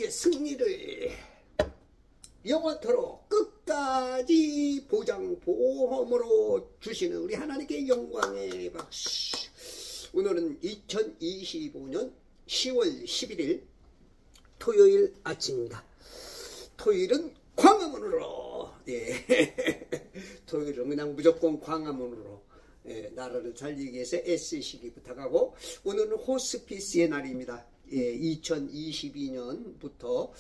우리의 승리를 영원토록 끝까지 보장 보험으로 주시는 우리 하나님께 영광의 박수. 오늘은 2025년 10월 11일 토요일 아침입니다. 토요일은 광화문으로, 토요일은 그냥 무조건 광화문으로 나라를 살리기 위해서 애쓰시기 부탁하고, 오늘은 호스피스의 날입니다. 2022년부터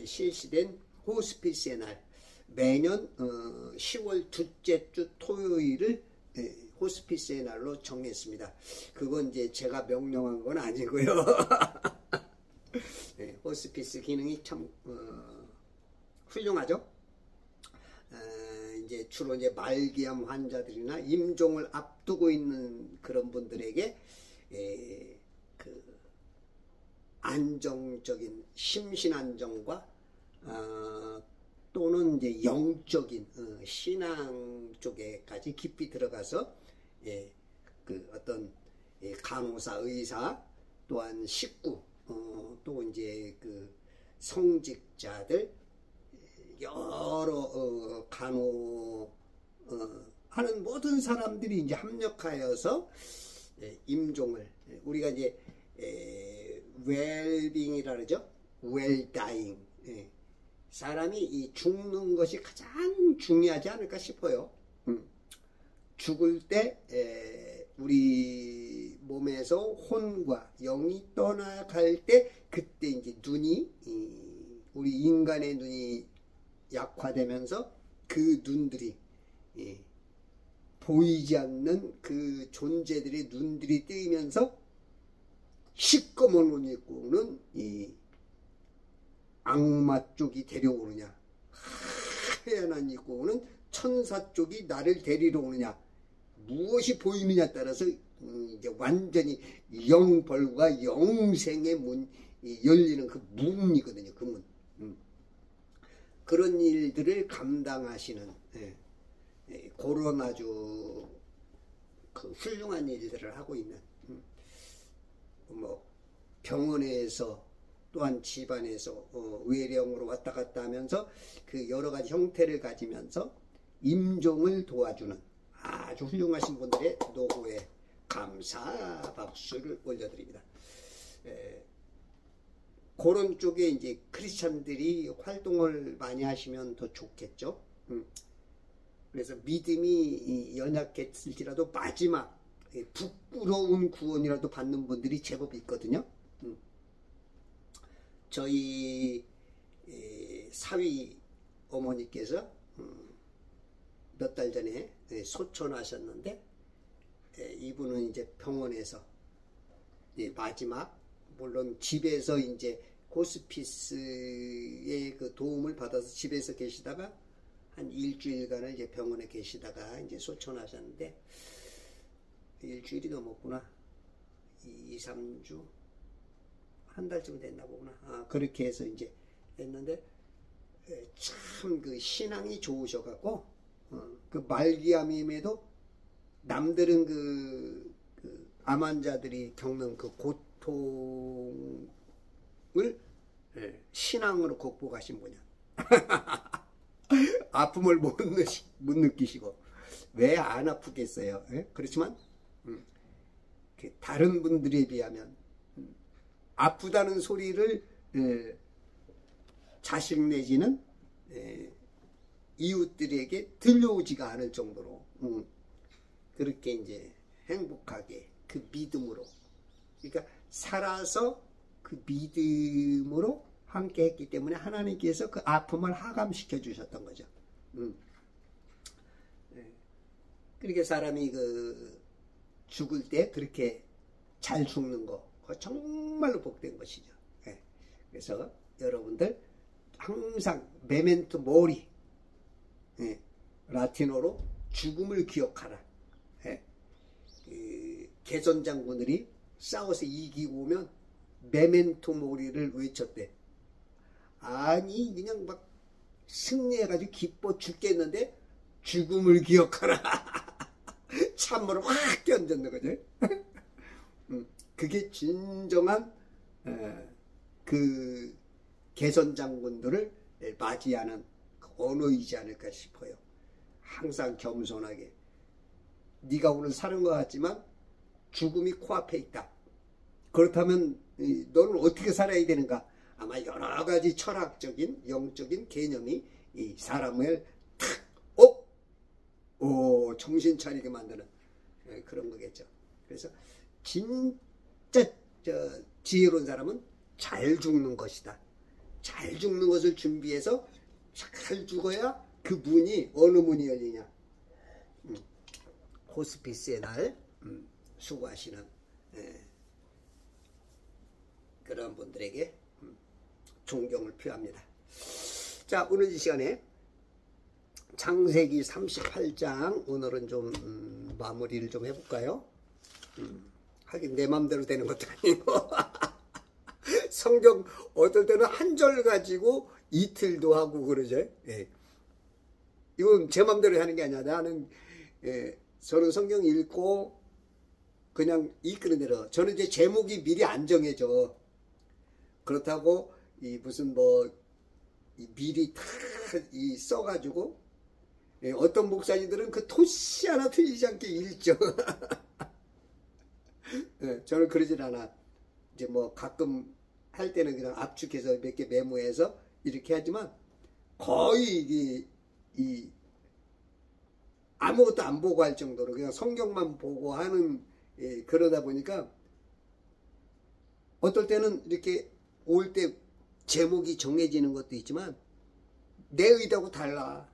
실시된 호스피스의 날, 매년 10월 둘째 주 토요일을 호스피스의 날로 정했습니다. 그건 이제 제가 명령한 건 아니고요. 호스피스 기능이 참 훌륭하죠. 이제 주로 이제 말기암 환자들이나 임종을 앞두고 있는 그런 분들에게 그 안정적인 심신 안정과 또는 이제 영적인 신앙 쪽에까지 깊이 들어가서 그 어떤 간호사, 의사, 또한 식구, 또 이제 그 성직자들, 여러 간호 하는 모든 사람들이 이제 합력하여서 임종을, 우리가 이제 웰빙이라 그러죠. 웰다잉. 사람이 이 죽는 것이 가장 중요하지 않을까 싶어요. 죽을 때 우리 몸에서 혼과 영이 떠나갈 때, 그때 이제 눈이, 우리 인간의 눈이 약화되면서 그 눈들이, 보이지 않는 그 존재들의 눈들이 뜨이면서 시꺼먼 옷 입고는 이 악마 쪽이 데려오느냐, 하얀 옷 입고 오는 천사 쪽이 나를 데리러 오느냐, 무엇이 보이느냐에 따라서 이제 완전히 영벌과 영생의 문 열리는 그 문이거든요. 그 문. 그런 일들을 감당하시는 그런 아주 그 훌륭한 일들을 하고 있는, 뭐 병원에서 또한 집안에서 외령으로 왔다 갔다 하면서 그 여러 가지 형태를 가지면서 임종을 도와주는 아주 훌륭하신 분들의 노고에 감사 박수를 올려드립니다. 그런 쪽에 이제 크리스찬들이 활동을 많이 하시면 더 좋겠죠. 그래서 믿음이 연약했을지라도 마지막 부끄러운 구원이라도 받는 분들이 제법 있거든요. 저희 사위 어머니께서 몇 달 전에 소천하셨는데, 이분은 이제 병원에서 마지막, 물론 집에서 이제 호스피스의 그 도움을 받아서 집에서 계시다가 한 일주일간을 이제 병원에 계시다가 이제 소천하셨는데, 일주일이 넘었구나. 2, 3주, 한 달쯤 됐나 보구나. 그렇게 해서 이제 했는데, 참 그 신앙이 좋으셔갖고, 그 말기암임에도 남들은 그 암 환자들이 겪는 그 고통을 신앙으로 극복하신 분이야. 아픔을 못 느끼시고 왜 안 아프겠어요? 그렇지만 다른 분들에 비하면 아프다는 소리를 자식 내지는 이웃들에게 들려오지가 않을 정도로 그렇게 이제 행복하게 그 믿음으로, 그러니까 살아서 그 믿음으로 함께 했기 때문에 하나님께서 그 아픔을 하감시켜 주셨던 거죠. 그렇게 사람이 그 죽을 때 그렇게 잘 죽는 거, 그거 정말로 복된 것이죠. 그래서 여러분들 항상 메멘토 모리, 라틴어로 죽음을 기억하라. 개전 장군들이 싸워서 이기고 오면 메멘토 모리를 외쳤대. 아니 그냥 막 승리해가지고 기뻐 죽겠는데 죽음을 기억하라. 참으로 확 던졌는 거죠. 그게 진정한 그 개선 장군들을 맞이하는 언어이지 않을까 싶어요. 항상 겸손하게. 네가 오늘 사는 것 같지만 죽음이 코앞에 있다. 그렇다면 너는 어떻게 살아야 되는가? 아마 여러 가지 철학적인 영적인 개념이 이 사람을 탁 정신 차리게 만드는 그런 거겠죠. 그래서 진짜 지혜로운 사람은 잘 죽는 것이다. 잘 죽는 것을 준비해서 잘 죽어야 그 문이 어느 문이 열리냐. 호스피스의 날 수고하시는 그런 분들에게 존경을 표합니다. 자, 오늘 이 시간에 창세기 38장 오늘은 좀 마무리를 좀 해볼까요? 하긴 내 맘대로 되는 것도 아니고 성경 어떨 때는 한 절 가지고 이틀도 하고 그러죠. 예. 이건 제 맘대로 하는 게 아니야. 나는 저는 성경 읽고 그냥 이끄는 대로. 저는 이제 제목이 미리 안 정해져. 그렇다고 이 무슨 미리 다 써가지고 어떤 목사님들은 그 토시 하나 틀리지 않게 읽죠. 저는 그러질 않아. 이제 가끔 할 때는 그냥 압축해서 몇 개 메모해서 이렇게 하지만 거의 아무것도 안 보고 할 정도로 그냥 성경만 보고 하는 그러다 보니까 어떨 때는 이렇게 올 때 제목이 정해지는 것도 있지만 내 의도하고 달라.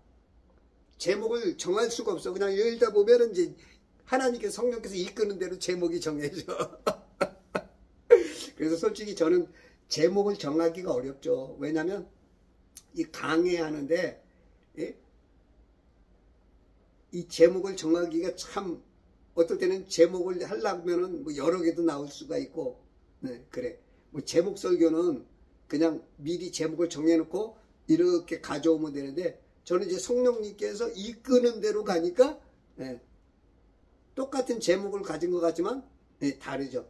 제목을 정할 수가 없어. 그냥 읽다 보면은 이제 하나님께서 성령께서 이끄는 대로 제목이 정해져. 그래서 솔직히 저는 제목을 정하기가 어렵죠. 왜냐하면 이 강의하는데 이 제목을 정하기가 참 어떨 때는 제목을 하려면은 여러 개도 나올 수가 있고 그래. 제목 설교는 그냥 미리 제목을 정해놓고 이렇게 가져오면 되는데 저는 이제 성령님께서 이끄는 대로 가니까 똑같은 제목을 가진 것 같지만 다르죠.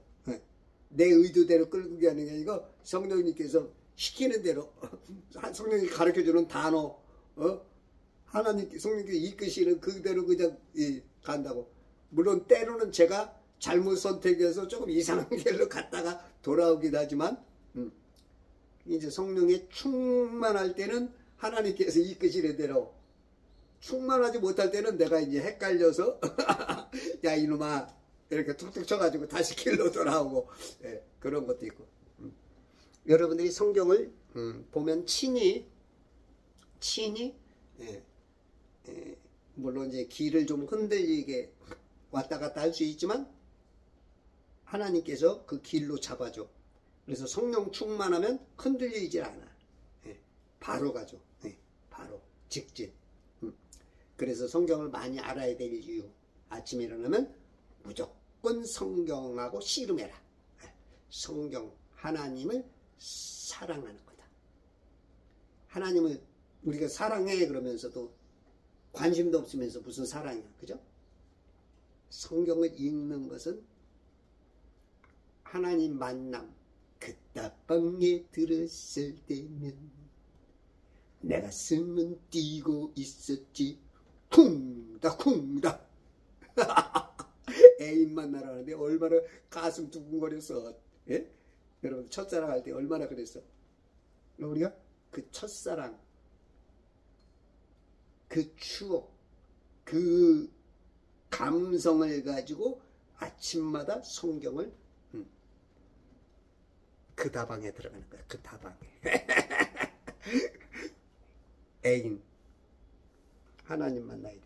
내 의도대로 끌고 가는 게 아니고 성령님께서 시키는 대로 성령이 가르쳐주는 단어 성령님께서 이끄시는 그대로 그냥 간다고. 물론 때로는 제가 잘못 선택해서 조금 이상한 길로 갔다가 돌아오기도 하지만 이제 성령에 충만할 때는 하나님께서 이끄시는 대로, 충만하지 못할 때는 내가 이제 헷갈려서 야 이놈아 이렇게 툭툭 쳐가지고 다시 길로 돌아오고 그런 것도 있고. 여러분들이 성경을 보면 친히 물론 이제 길을 좀 흔들리게 왔다 갔다 할 수 있지만 하나님께서 그 길로 잡아줘. 그래서 성령 충만하면 흔들리질 않아. 바로 가죠. 바로 직진. 그래서 성경을 많이 알아야 될 이유. 아침에 일어나면 무조건 성경하고 씨름해라. 성경, 하나님을 사랑하는 거다. 하나님을 우리가 사랑해 그러면서도 관심도 없으면서 무슨 사랑이야. 그죠? 성경을 읽는 것은 하나님 만남, 그따방에 들었을 때면 내 가슴은 뛰고 있었지 쿵다 애인 만나라는데 얼마나 가슴 두근거렸어. 예? 여러분 첫사랑 할 때 얼마나 그랬어. 우리가 그 첫사랑, 그 추억, 그 감성을 가지고 아침마다 성경을 그 다방에 들어가는 거야. 그 다방에. 애인 하나님 만나야 돼.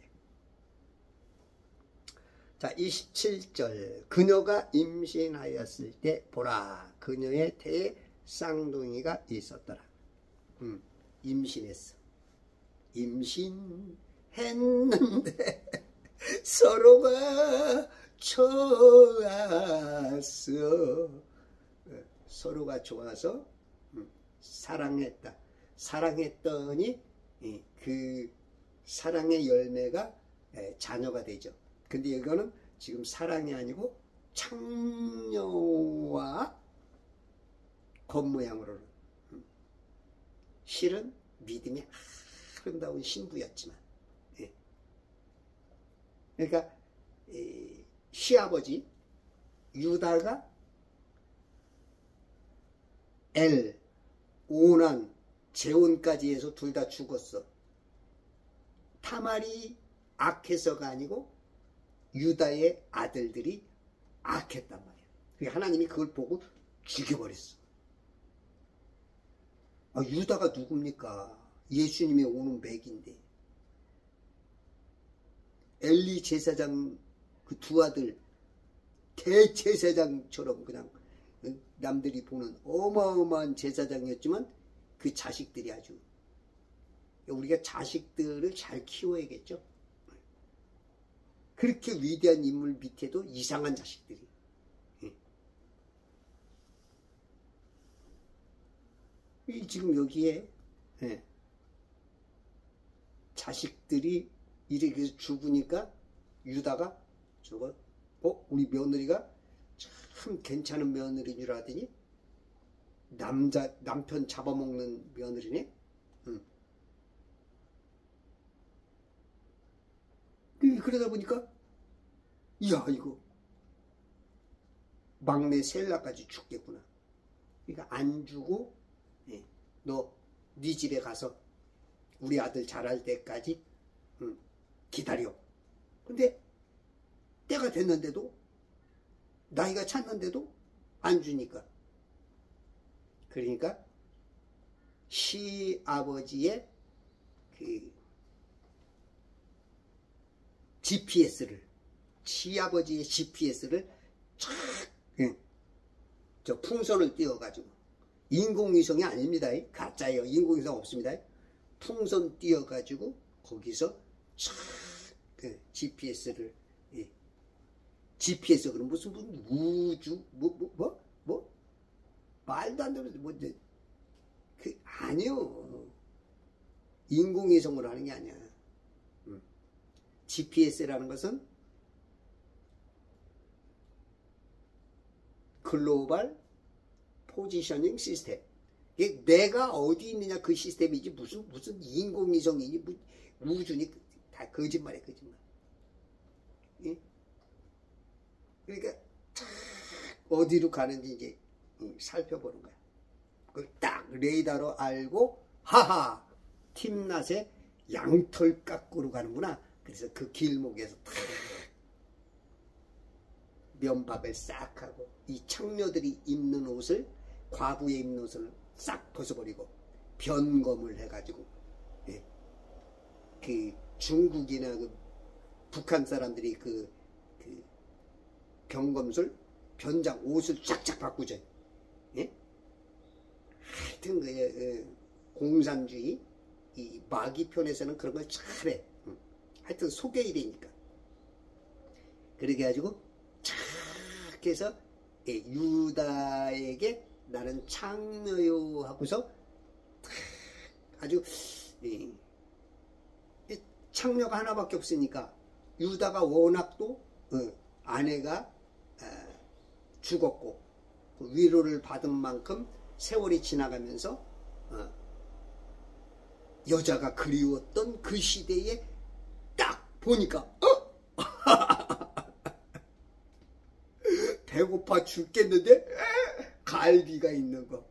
자, 27절. 그녀가 임신하였을 때 보라 그녀의 태에 쌍둥이가 있었더라. 임신했어. 임신했는데 서로가 좋았어. 서로가 좋아서 사랑했다. 사랑했더니 그 사랑의 열매가 자녀가 되죠. 근데 이거는 지금 사랑이 아니고 창녀와 겉모양으로는 실은 믿음이 아름다운 신부였지만, 예. 그러니까 시아버지 유다가 엘, 오난, 재혼까지 해서 둘 다 죽었어. 타말이 악해서가 아니고 유다의 아들들이 악했단 말이야. 그러니까 하나님이 그걸 보고 죽여버렸어. 아, 유다가 누굽니까? 예수님의 오는 맥인데. 엘리 제사장 그 두 아들 대제사장처럼 그냥 남들이 보는 어마어마한 제사장이었지만 그 자식들이 아주, 우리가 자식들을 잘 키워야겠죠. 그렇게 위대한 인물 밑에도 이상한 자식들이. 지금 여기에 자식들이 이렇게 죽으니까 유다가 저거 우리 며느리가 참 괜찮은 며느리인 줄 알았더니 남편 잡아먹는 며느리네. 그러다 보니까 이야, 이거 막내 셀라까지 죽겠구나. 그러니까 안 주고 너 네 집에 가서 우리 아들 자랄 때까지 기다려. 근데 때가 됐는데도, 나이가 찼는데도 안 주니까, 그러니까 시아버지의 그 시아버지의 GPS를 저 풍선을 띄워가지고, 인공위성이 아닙니다. 가짜예요. 인공위성 없습니다. 풍선 띄워가지고 거기서 GPS를, GPS 그럼 무슨 우주 말도 안 되는 아니요. 인공위성으로 하는 게 아니야. GPS라는 것은 글로벌 포지셔닝 시스템. 내가 어디 있느냐 그 시스템이지 무슨 인공위성이니 우주니, 다 거짓말이야, 거짓말. 예? 그러니까 어디로 가는지 이제 살펴보는 거야. 그걸 딱 레이더로 알고, 하하, 팀낫의 양털 깎으러 가는구나. 그래서 그 길목에서 탁 면박을 싹 하고, 이 창녀들이 입는 옷을, 과부의 입는 옷을 싹 벗어버리고 변검을 해가지고, 그 중국이나 그 북한 사람들이 그 경검술 변장 옷을 쫙쫙 바꾸죠. 하여튼 공산주의 이 마귀편에서는 그런 걸 잘해. 하여튼 소개일이니까. 그렇게 해가지고 착 해서 유다에게 나는 창녀요 하고서 아주 창녀가 하나밖에 없으니까, 유다가 워낙 또 아내가 죽었고 그 위로를 받은 만큼 세월이 지나가면서 여자가 그리웠던 그 시대에 딱 보니까 배고파 죽겠는데 갈비가 있는 거.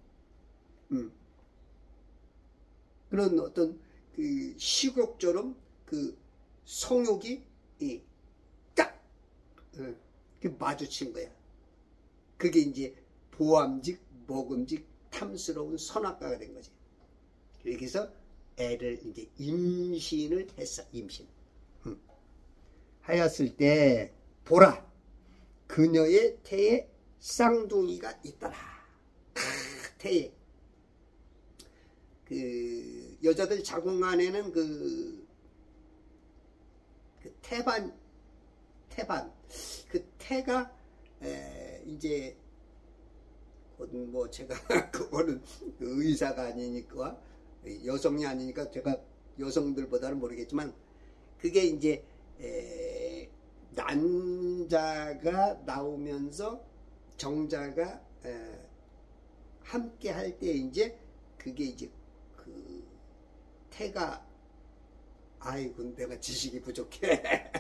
그런 어떤 그 식욕처럼 그 성욕이 딱 마주친 거야. 그게 이제 보암직, 먹음직, 탐스러운 선악과가 된 거지. 그렇게 해서 애를 이제 임신을 했어. 임신. 하였을 때 보라, 그녀의 태에 쌍둥이가 있더라. 태에 그 여자들 자궁 안에는 그 태반 그 태가 이제 뭐 제가 그거는 의사가 아니니까, 여성이 아니니까 제가 여성들보다는 모르겠지만, 그게 이제 난자가 나오면서 정자가 함께 할 때 이제 그게 이제 그 태가 아이고 내가 지식이 부족해.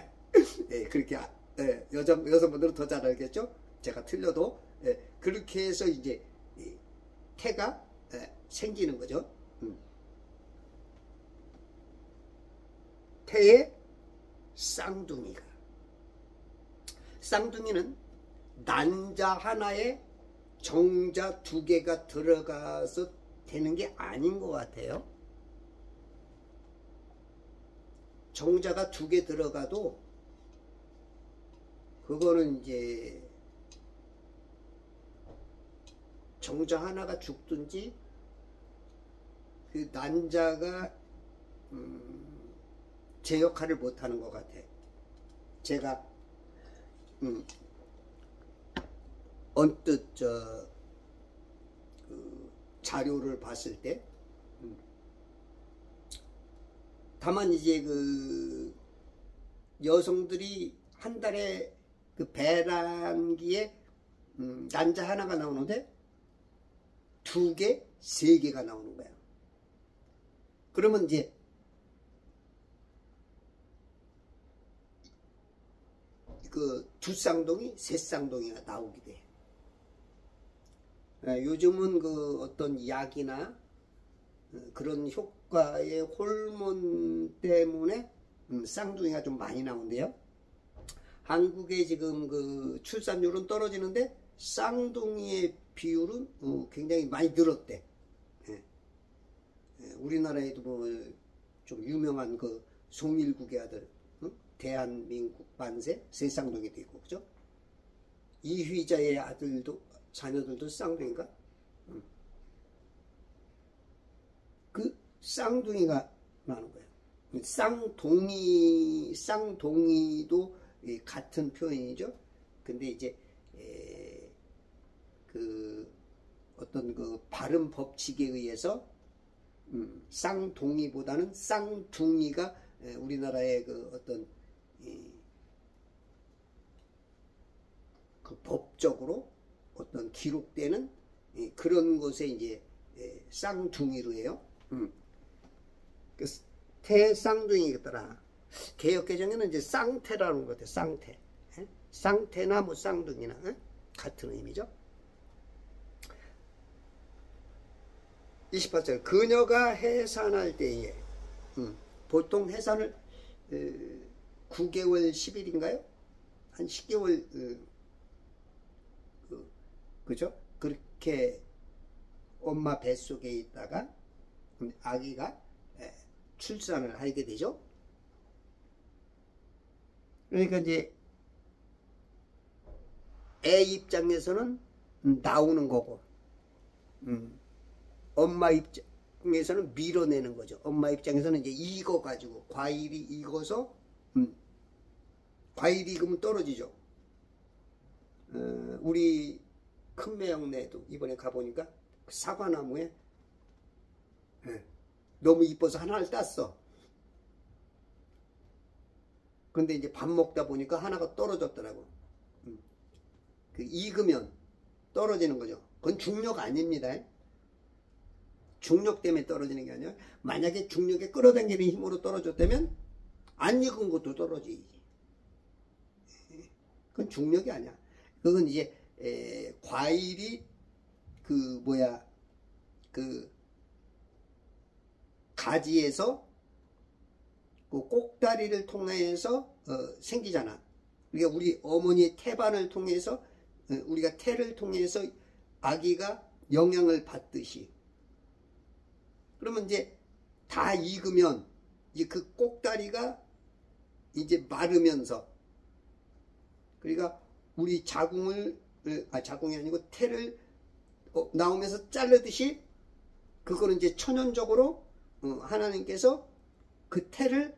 예, 그렇게 예, 여성분들은 더 잘 알겠죠? 제가 틀려도 예, 그렇게 해서 이제 태가 예, 생기는 거죠. 태의 쌍둥이는 난자 하나에 정자 두 개가 들어가서 되는 게 아닌 것 같아요. 정자가 두 개 들어가도 그거는 이제 정자 하나가 죽든지 그 난자가 제 역할을 못하는 것 같아. 제가 언뜻 그 자료를 봤을 때 다만 이제 그 여성들이 한 달에 그 배란기에 난자 하나가 나오는데 두 개, 세 개가 나오는 거야. 그러면 이제 그 두 쌍둥이, 세 쌍둥이가 나오게 돼. 요즘은 그 어떤 약이나 그런 효과의 호르몬 때문에 쌍둥이가 좀 많이 나온대요. 한국의 지금 그 출산율은 떨어지는데 쌍둥이의 비율은 굉장히 많이 늘었대. 우리나라에도 뭐 좀 유명한 그 송일국의 아들, 대한민국 만세 세 쌍둥이도 있고, 그죠? 이휘자의 아들도 자녀들도 쌍둥이인가? 그 쌍둥이가 나는 거예요. 쌍동이도 같은 표현이죠. 근데 이제 그 어떤 그 발음 법칙에 의해서 쌍동이보다는 쌍둥이가 우리나라의 그 어떤 그 법적으로 어떤 기록되는 그런 것에 이제 쌍둥이로 해요. 그 태쌍둥이겠더라. 개역개정에는 이제 쌍태라는 것 같아요. 쌍태. 쌍태나 뭐 쌍둥이나 같은 의미죠. 28절 그녀가 해산할 때에 보통 해산을 9개월 10일인가요? 한 10개월 그죠? 그렇게 엄마 뱃속에 있다가 아기가 출산을 하게 되죠. 그러니까 이제 애 입장에서는 나오는 거고 엄마 입장에서는 밀어내는 거죠. 엄마 입장에서는 이제 익어가지고 과일이 익어서 과일이 익으면 떨어지죠. 우리 큰매형네도 이번에 가보니까 사과나무에 너무 이뻐서 하나를 땄어. 근데 이제 밥 먹다 보니까 하나가 떨어졌더라고. 그 익으면 떨어지는 거죠. 그건 중력 아닙니다. 중력 때문에 떨어지는 게 아니라 만약에 중력에 끌어당기는 힘으로 떨어졌다면 안 익은 것도 떨어지지. 그건 중력이 아니야. 그건 이제 과일이 그 가지에서 그 꼭다리를 통해서 생기잖아. 그러니까 우리 어머니의 태반을 통해서 우리가 태를 통해서 아기가 영향을 받듯이. 그러면 이제 다 익으면 이제 그 꼭다리가 이제 마르면서 그러니까 우리 자궁이 아니고 태를 나오면서 자르듯이 그거는 이제 천연적으로 하나님께서 그 태를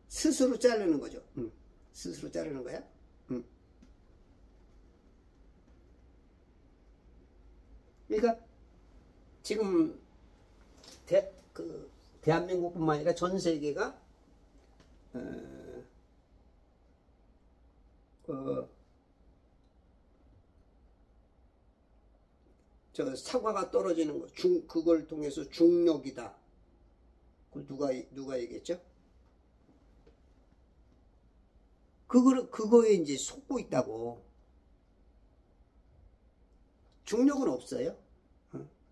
스스로 자르는 거죠. 스스로 자르는 거야. 그러니까 지금 대한민국뿐만 아니라 전 세계가 저 사과가 떨어지는 거, 그걸 통해서 중력이다. 그걸 누가 얘기했죠? 그거에 이제 속고 있다고. 중력은 없어요.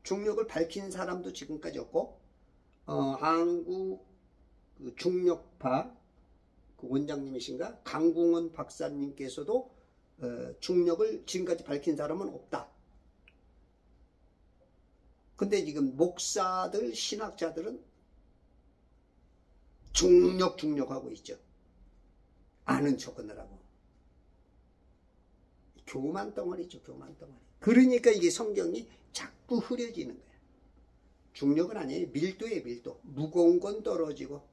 중력을 밝힌 사람도 지금까지 없고, 한국 그 중력파 그 원장님이신가? 강궁원 박사님께서도 중력을 지금까지 밝힌 사람은 없다. 근데 지금 목사들, 신학자들은 중력하고 있죠. 아는 척하느라고. 교만 덩어리죠, 교만 덩어리. 그러니까 이게 성경이 자꾸 흐려지는 거야. 중력은 아니에요. 밀도예요, 밀도. 무거운 건 떨어지고,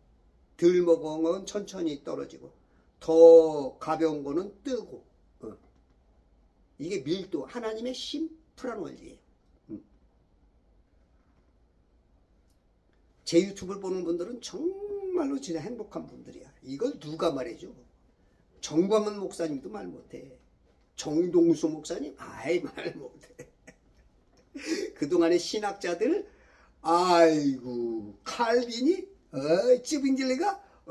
덜 무거운 건 천천히 떨어지고, 더 가벼운 거는 뜨고. 이게 밀도, 하나님의 심플한 원리예요. 제 유튜브를 보는 분들은 정말로 진짜 행복한 분들이야. 이걸 누가 말해줘? 정광은 목사님도 말 못해. 정동수 목사님? 아이, 말 못해. 그동안의 신학자들, 아이고, 칼빈이? 찌빙질리가?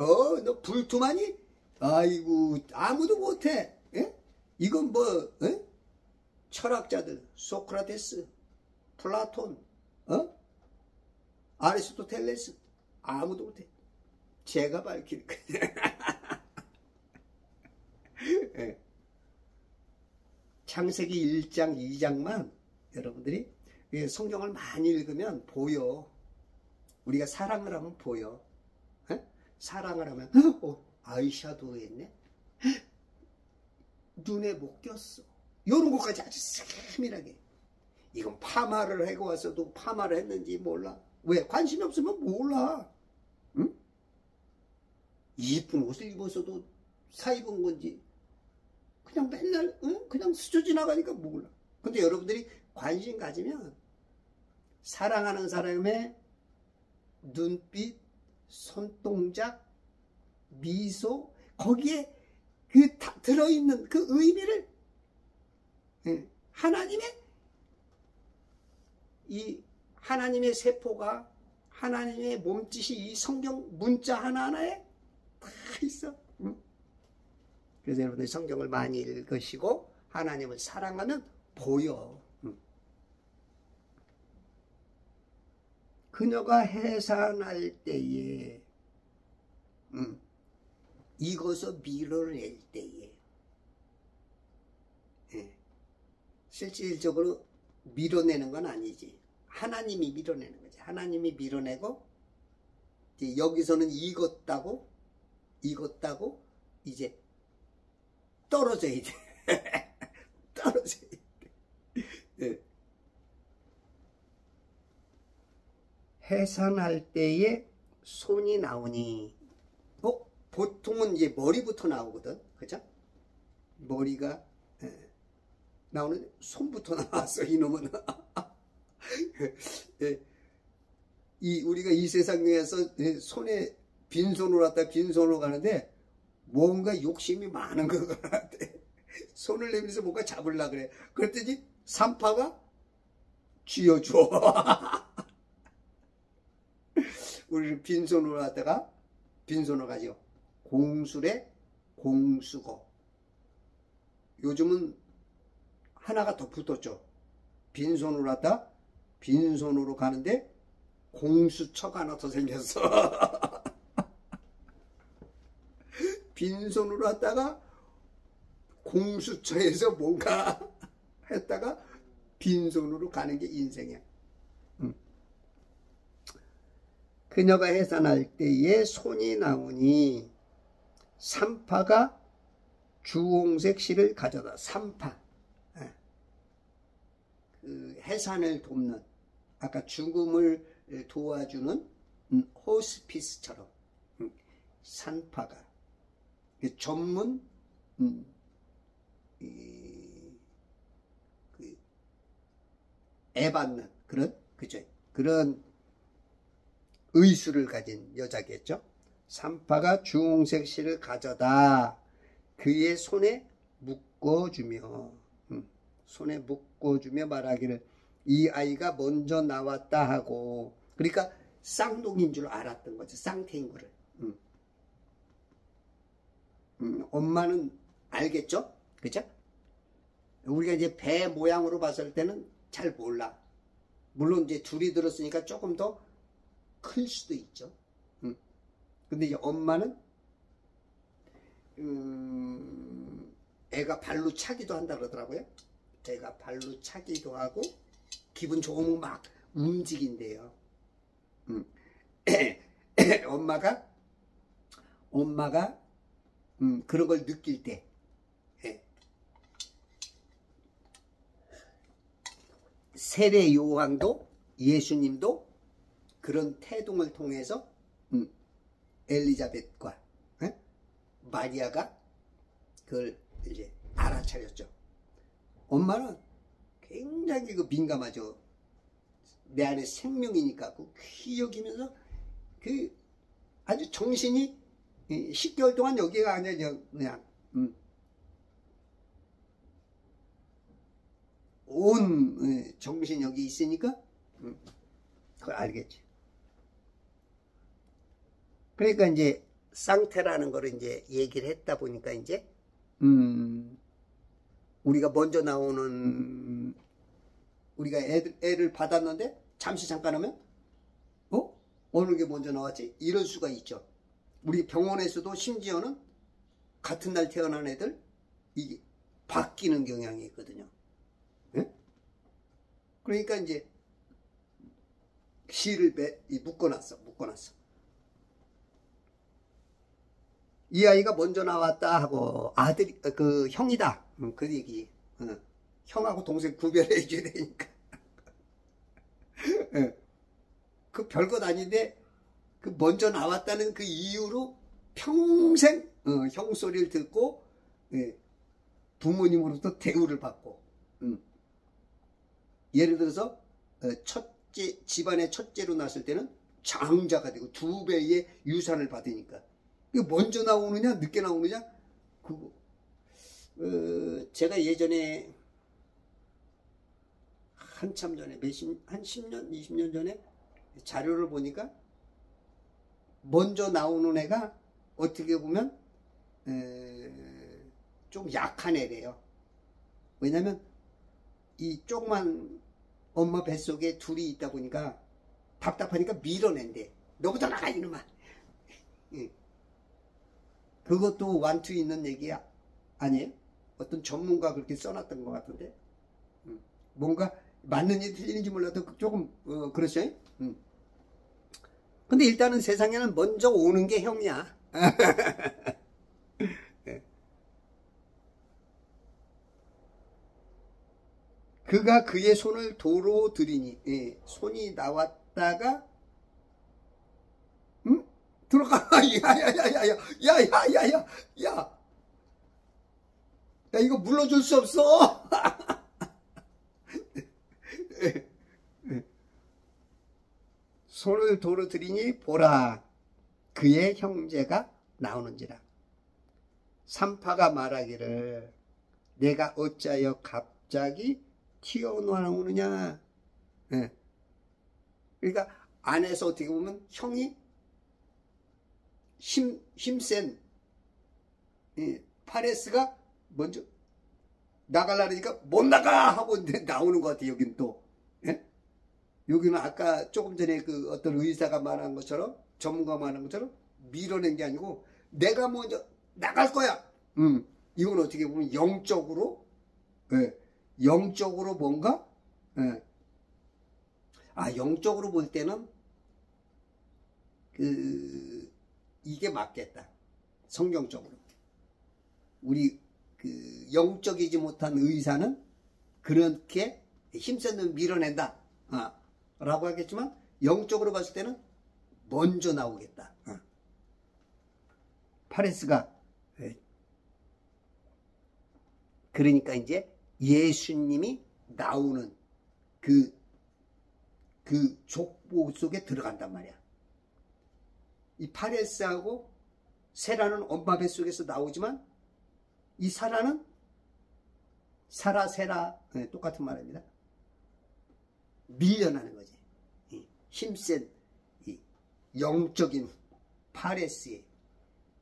너 불투만이? 아이고, 아무도 못해. 예? 이건 뭐, 철학자들, 소크라테스, 플라톤, 아리스토텔레스, 아무도 못해. 제가 밝힐 거예요. 예. 창세기 1장, 2장만 여러분들이 성경을 많이 읽으면 보여. 우리가 사랑을 하면 보여. 사랑을 하면 아이샤도우 했네. 눈에 못 꼈어. 이런 것까지 아주 세밀하게. 이건 파마를 하고 와서도 파마를 했는지 몰라. 왜? 관심이 없으면 몰라. 응? 이쁜 옷을 입어서도 사 입은 건지 그냥 맨날 그냥 스쳐 지나가니까 몰라. 근데 여러분들이 관심 가지면 사랑하는 사람의 눈빛, 손동작, 미소, 거기에 그 다 들어있는 그 의미를 하나님의 세포가, 하나님의 몸짓이 이 성경 문자 하나하나에 다 있어. 그래서 여러분들이 성경을 많이 읽으시고 하나님을 사랑하면 보여. 그녀가 해산할 때에 익어서 밀어낼 때에 실질적으로 밀어내는 건 아니지. 하나님이 밀어내는 거지. 하나님이 밀어내고 이제 여기서는 익었다고 이제 떨어져야 돼. 떨어져야 돼. 해산할 때에 손이 나오니 보통은 이제 머리부터 나오거든. 그죠? 머리가 나오는데 손부터 나왔어. 이놈은. 우리가 이 세상에서 손에 빈손으로 왔다 빈손으로 가는데 뭔가 욕심이 많은 것 같아. 손을 내밀어서 뭔가 잡으려고 그래. 그랬더니 산파가 쥐어줘. 우리는 빈손으로 왔다가 빈손으로 가죠. 공술에 공수고. 요즘은 하나가 더 붙었죠. 빈손으로 왔다 빈손으로 가는데 공수처가 하나 더 생겼어. 빈손으로 왔다가 공수처에서 뭔가 했다가 빈손으로 가는 게 인생이야. 그녀가 해산할 때에 손이 나오니 산파가 주홍색 실을 가져다. 산파. 그 해산을 돕는, 아까 죽음을 도와주는 호스피스처럼 산파가 전문 애받는 그런 의술을 가진 여자겠죠. 산파가 주홍색 실을 가져다 그의 손에 묶어주며 말하기를 이 아이가 먼저 나왔다 하고, 그러니까 쌍둥이인 줄 알았던 거죠. 쌍태인 거를. 엄마는 알겠죠? 그죠? 우리가 이제 배 모양으로 봤을 때는 잘 몰라. 물론 이제 둘이 들었으니까 조금 더 클 수도 있죠. 근데 이제 엄마는 애가 발로 차기도 한다 그러더라고요. 애가 발로 차기도 하고 기분 좋으면 막 움직인대요. 엄마가 그런 걸 느낄 때, 세례 요한도 예수님도 그런 태동을 통해서 엘리자벳과 마리아가 그걸 이제 알아차렸죠. 엄마는 굉장히 그 민감하죠. 내 안에 생명이니까 그 귀 여기면서 그 아주 정신이 10개월 동안 여기가 아니라 그냥 온 정신이 여기 있으니까 그걸 알겠지. 그러니까 이제 쌍태라는 거를 이제 얘기를 했다 보니까 이제 우리가 먼저 나오는 우리가 애를 받았는데 잠깐 하면 어느 게 먼저 나왔지? 이럴 수가 있죠. 우리 병원에서도 심지어는 같은 날 태어난 애들 이게 바뀌는 경향이 있거든요. 네? 그러니까 이제 실을 묶어놨어. 이 아이가 먼저 나왔다 하고 아들이 그 형이다. 그 얘기. 형하고 동생 구별해 줘야 되니까. 그 별것 아닌데 그 먼저 나왔다는 그 이유로 평생 형 소리를 듣고 부모님으로부터 대우를 받고 예를 들어서 집안의 첫째로 났을 때는 장자가 되고 2배의 유산을 받으니까 먼저 나오느냐 늦게 나오느냐 그거 제가 예전에 한참 전에 한 10년 20년 전에 자료를 보니까 먼저 나오는 애가 어떻게 보면 좀 약한 애래요. 왜냐면 이 조그만 엄마 뱃속에 둘이 있다 보니까 답답하니까 밀어낸대. 너부터 나가 이놈아. 그것도 완투 있는 얘기 아니에요? 어떤 전문가 그렇게 써놨던 것 같은데 뭔가 맞는지 틀리는지 몰라도 조금 그렇죠? 근데 일단은 세상에는 먼저 오는 게 형이야. 그가 그의 손을 도로 들이니 손이 나왔다가 들어가. 야 이거 물러줄 수 없어. 손을 도로 들이니 보라 그의 형제가 나오는지라. 산파가 말하기를 내가 어찌하여 갑자기 튀어나오느냐. 그러니까 안에서 어떻게 보면 형이 힘센 파레스가 먼저 나가려니까 못 나가 하고 나오는 것 같아요. 여긴 또 여기는 아까 조금 전에 그 어떤 의사가 말한 것처럼 전문가 말한 것처럼 밀어낸 게 아니고 내가 먼저 나갈 거야. 이건 어떻게 보면 영적으로 영적으로 뭔가 영적으로 볼 때는 이게 맞겠다. 성경적으로 우리 그 영적이지 못한 의사는 그렇게 힘센 놈 밀어낸다 라고 하겠지만 영적으로 봤을 때는 먼저 나오겠다. 파레스가 그러니까 이제 예수님이 나오는 그 족보 속에 들어간단 말이야. 이 파레스하고 세라는 엄마 뱃속에서 나오지만 이 사라는 세라 똑같은 말입니다. 밀려나는 거지. 힘센 영적인 파레스의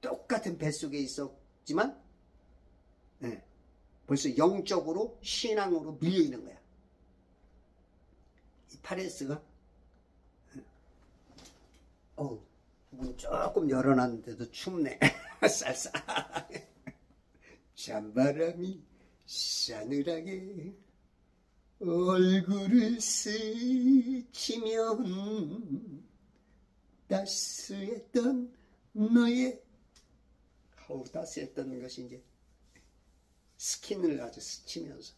똑같은 뱃속에 있었지만 벌써 영적으로 신앙으로 밀려있는 거야. 이 파레스가 문 조금 열어놨는데도 춥네. 쌀쌀하게. 찬바람이 싸늘하게 얼굴을 스치면 따스했던 너의 따스했던 것이 이제 스킨을 아주 스치면서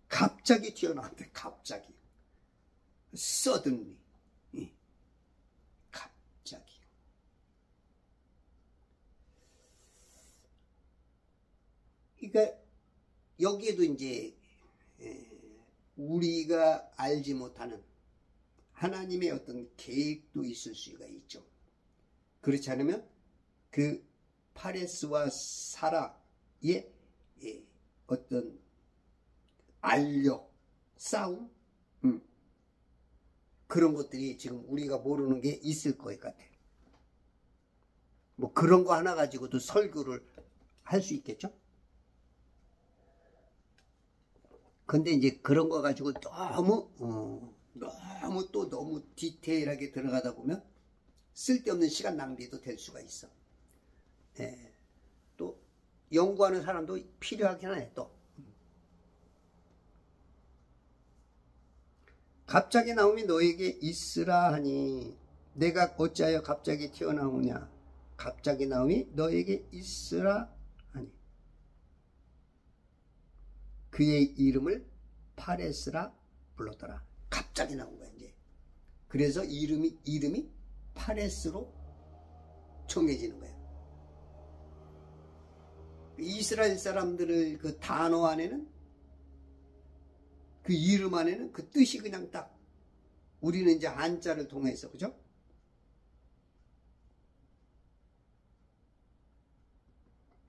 갑자기 튀어나왔대. 갑자기 suddenly 갑자기. 그러니까 여기에도 이제 우리가 알지 못하는 하나님의 어떤 계획도 있을 수가 있죠. 그렇지 않으면 그 파레스와 사라의 어떤 알력, 싸움, 그런 것들이 지금 우리가 모르는 게 있을 것 같아. 뭐 그런 거 하나 가지고도 설교를 할 수 있겠죠? 근데 이제 그런 거 가지고 너무 디테일하게 들어가다 보면 쓸데없는 시간 낭비도 될 수가 있어. 또 연구하는 사람도 필요하긴 해. 또 갑자기 나옴이 너에게 있으라 하니 내가 어찌하여 갑자기 튀어나오냐. 갑자기 나옴이 너에게 있으라 하니 그의 이름을 파레스라 불렀더라. 갑자기 나온 거야 이제. 그래서 이름이 파레스로 정해지는 거야. 이스라엘 사람들을 그 단어 안에는, 그 이름 안에는 그 뜻이 그냥 딱, 우리는 이제 한자를 통해서, 그죠?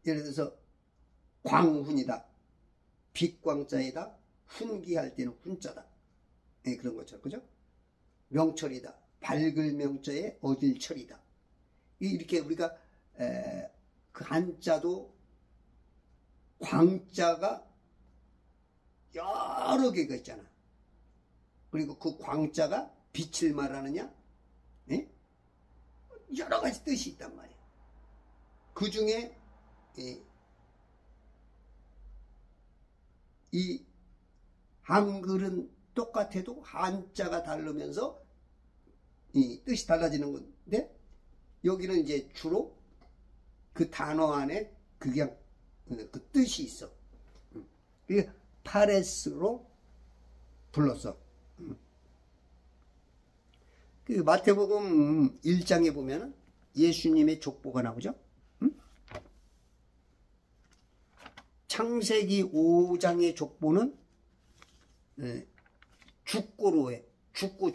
예를 들어서 광훈이다, 빛광자이다, 훈기할 때는 훈자다, 그런 것처럼, 그죠? 명철이다, 밝을 명자에 어딜 철이다. 이렇게 우리가 그 한자도 광자가 여러 개가 있잖아. 그리고 그 광자가 빛을 말하느냐? 여러 가지 뜻이 있단 말이야. 그 중에 이 한글은 똑같아도 한자가 다르면서 이 뜻이 달라지는 건데, 여기는 이제 주로 그 단어 안에 그냥 그 뜻이 있어. 그게 파레스로 불렀어. 그 마태복음 1장에 보면 예수님의 족보가 나오죠. 창세기 5장의 족보는 죽고로 해. 죽고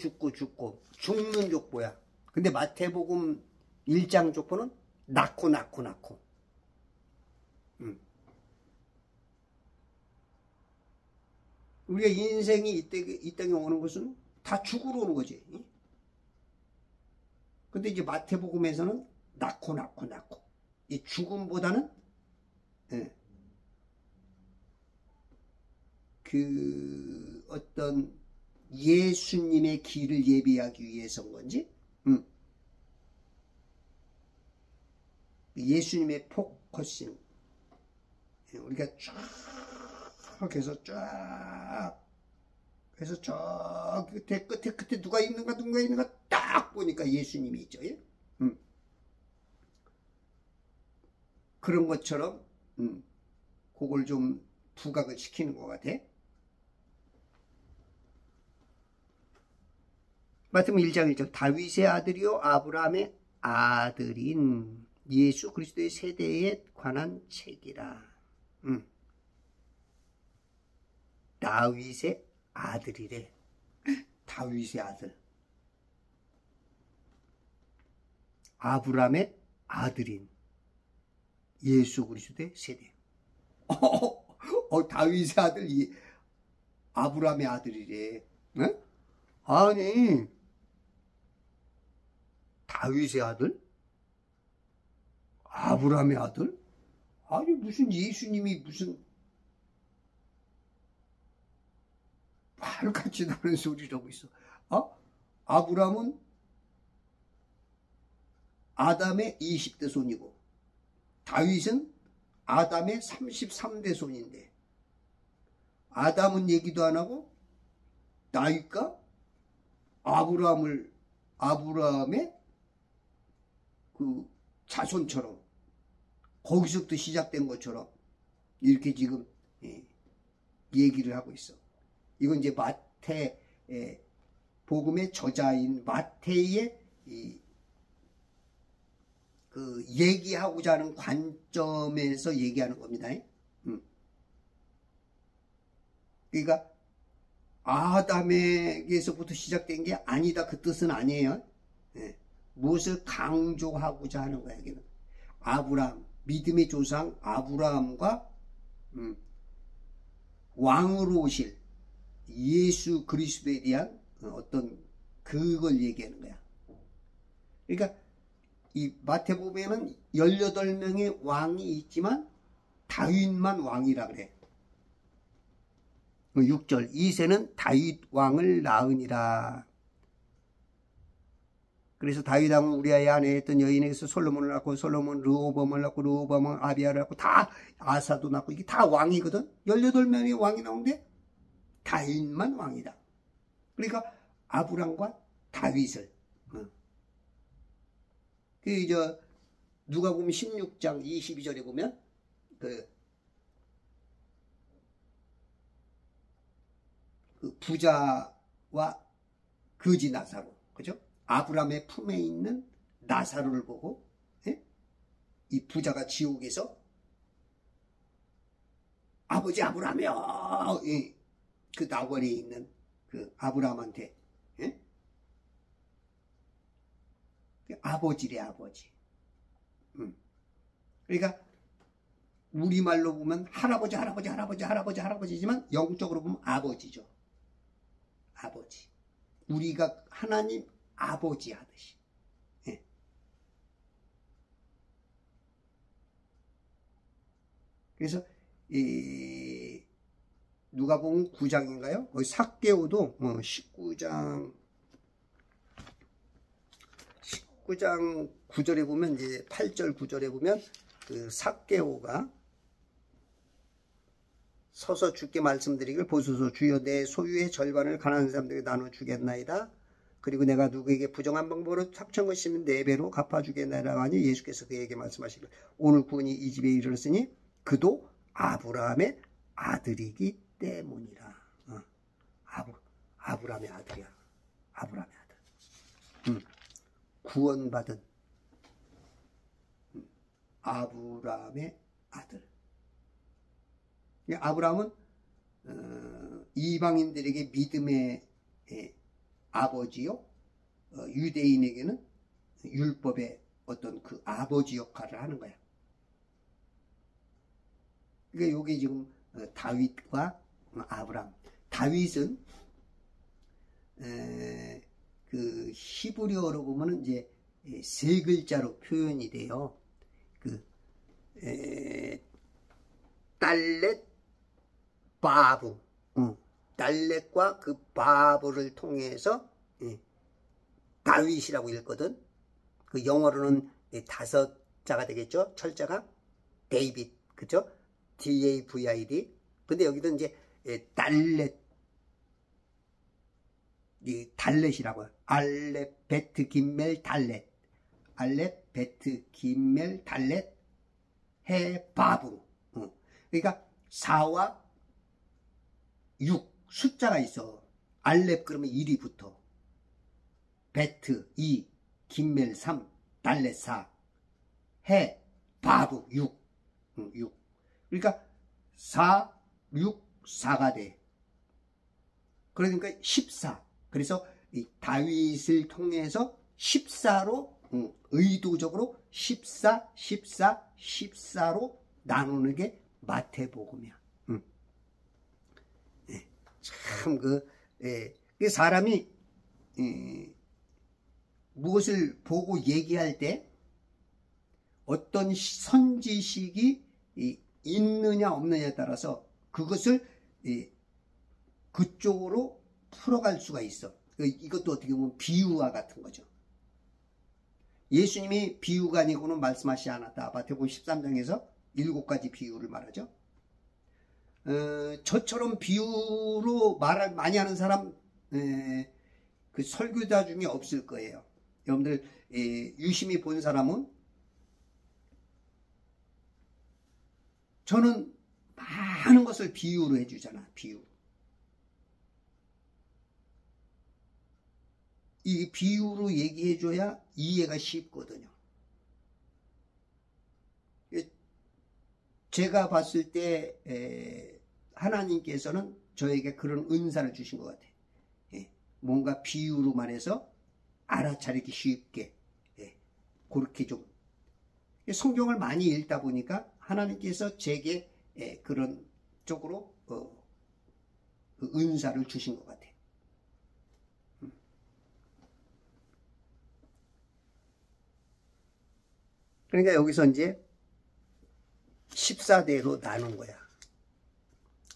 죽는 족보야. 근데 마태복음 1장 족보는 낳고. 우리가 인생이 이 땅에 오는 것은 다 죽으러 오는 거지. 근데 이제 마태복음에서는 낳고. 이 죽음보다는 그 어떤 예수님의 길을 예비하기 위해서인 건지, 예수님의 포커싱, 우리가 쫙 해서 저 끝에 누가 있는가 딱 보니까 예수님이 있죠. 그런 것처럼 그걸 좀 부각을 시키는 것 같아. 마태복음 1장 1절, 다윗의 아들이요 아브라함의 아들인 예수 그리스도의 세대에 관한 책이라. 다윗의 아들이래. 다윗의 아들. 아브라함의 아들인 예수 그리스도의 세대. 다윗의 아들 아브라함의 아들이래. 네? 아니 다윗의 아들? 아브라함의 아들? 아니 무슨 예수님이 무슨 말같이 나는 소리라고 있어. 아브라함은 아담의 20대 손이고 다윗은 아담의 33대 손인데 아담은 얘기도 안 하고 다윗과 아브라함의 그 자손처럼 거기서부터 시작된 것처럼 이렇게 지금 얘기를 하고 있어. 이건 이제 마태 복음의 저자인 마태의 그 얘기하고자 하는 관점에서 얘기하는 겁니다. 그러니까 아담에게서부터 시작된 게 아니다, 그 뜻은 아니에요. 무엇을 강조하고자 하는 거야. 여기는 아브라함, 믿음의 조상 아브라함과 왕으로 오실 예수 그리스도에 대한 어떤 그걸 얘기하는 거야. 그러니까 이 마태복음에는 18명의 왕이 있지만 다윗만 왕이라 그래. 6절 이새는 다윗 왕을 낳으니라. 그래서 다윗 왕은 우리아의 아내였던 여인에게서 솔로몬을 낳고 솔로몬 르호보암을 낳고 르호보암은 아비야를 낳고 다 아사도 낳고 이게 다 왕이거든. 18명의 왕이 나오는데 다윗만 왕이다. 그러니까 아브람과 다윗을 누가복음 16장 22절에 보면 그 부자와 거지 나사로, 그죠? 아브람의 품에 있는 나사로를 보고 이 부자가 지옥에서 아버지 아브람이여, 그 낙원에 있는 그 아브람한테 아버지래, 아버지. 그러니까 우리말로 보면 할아버지지만 영적으로 보면 아버지죠. 아버지. 우리가 하나님 아버지 하듯이. 그래서 누가복음 9장인가요? 거기 삭개오도 19장 9절에 보면 이제 8절 9절에 보면 그 삭개오가 서서 주께 말씀드리길 보소서. 주여 내 소유의 절반을 가난한 사람들에게 나눠 주겠나이다. 그리고 내가 누구에게 부정한 방법으로 삭천 것이면 4배로 갚아주겠나이다 하니 예수께서 그에게 말씀하시길 오늘 구원이 이 집에 이르렀으니 그도 아브라함의 아들이기 때문이라. 아브라함의 아들이야. 아브라함의 아들. 구원받은 아브라함의 아들. 아브라함은 이방인들에게 믿음의 아버지요, 유대인에게는 율법의 어떤 그 아버지 역할을 하는 거야. 그러니까 여기 지금 다윗과 아브라함. 다윗은 그 히브리어로 보면은 이제 3글자로 표현이 돼요. 그 달렛 바브, 달렛과 그 바브를 통해서 다윗이라고 읽거든. 그 영어로는 5자가 되겠죠. 철자가 데이빗, 그죠? DAVID. 근데 여기도 이제 달렛, 이 달렛이라고. 알렙 베트 김멜 달렛, 알렙 베트 김멜 달렛 해 바브. 그러니까 4와 6 숫자가 있어. 알렙 그러면 1이 붙어. 베트 2, 김멜 3, 달렛 4, 해 바브 6. 6. 그러니까 4, 6, 4가 돼. 그러니까 14. 그래서 이 다윗을 통해서 14로 의도적으로 14, 14, 14로 나누는 게 마태복음이야. 참 그 사람이 무엇을 보고 얘기할 때 어떤 선지식이 있느냐 없느냐에 따라서 그것을 그쪽으로 풀어갈 수가 있어. 이것도 어떻게 보면 비유와 같은 거죠. 예수님이 비유가 아니고는 말씀하시지 않았다. 마태복음 13장에서 7가지 비유를 말하죠. 저처럼 비유로 말을 많이 하는 사람 그 설교자 중에 없을 거예요. 여러분들 유심히 본 사람은 저는 많은 것을 비유로 해주잖아. 비유. 이 비유로 얘기해줘야 이해가 쉽거든요. 제가 봤을 때 하나님께서는 저에게 그런 은사를 주신 것 같아요. 뭔가 비유로 말해서 알아차리기 쉽게 그렇게 좀 성경을 많이 읽다 보니까 하나님께서 제게 그런 쪽으로 그 은사를 주신 것 같아요. 그러니까 여기서 이제 14대로 나눈 거야.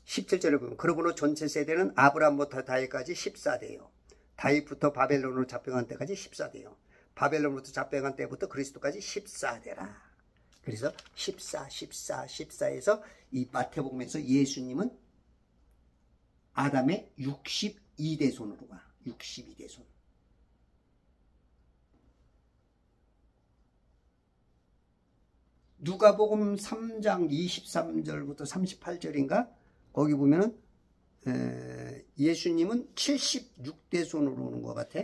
17절에 보면 그러므로 전체 세대는 아브라함부터 다윗까지 14대요. 다윗부터 바벨론으로 잡혀간 때까지 14대요. 바벨론부터 잡혀간 때부터 그리스도까지 14대라. 그래서 14에서 이 마태복음에서 예수님은 아담의 62대손으로 가. 62대손. 누가복음 3장 23절부터 38절인가? 거기 보면은 예수님은 76대손으로 오는 것 같아.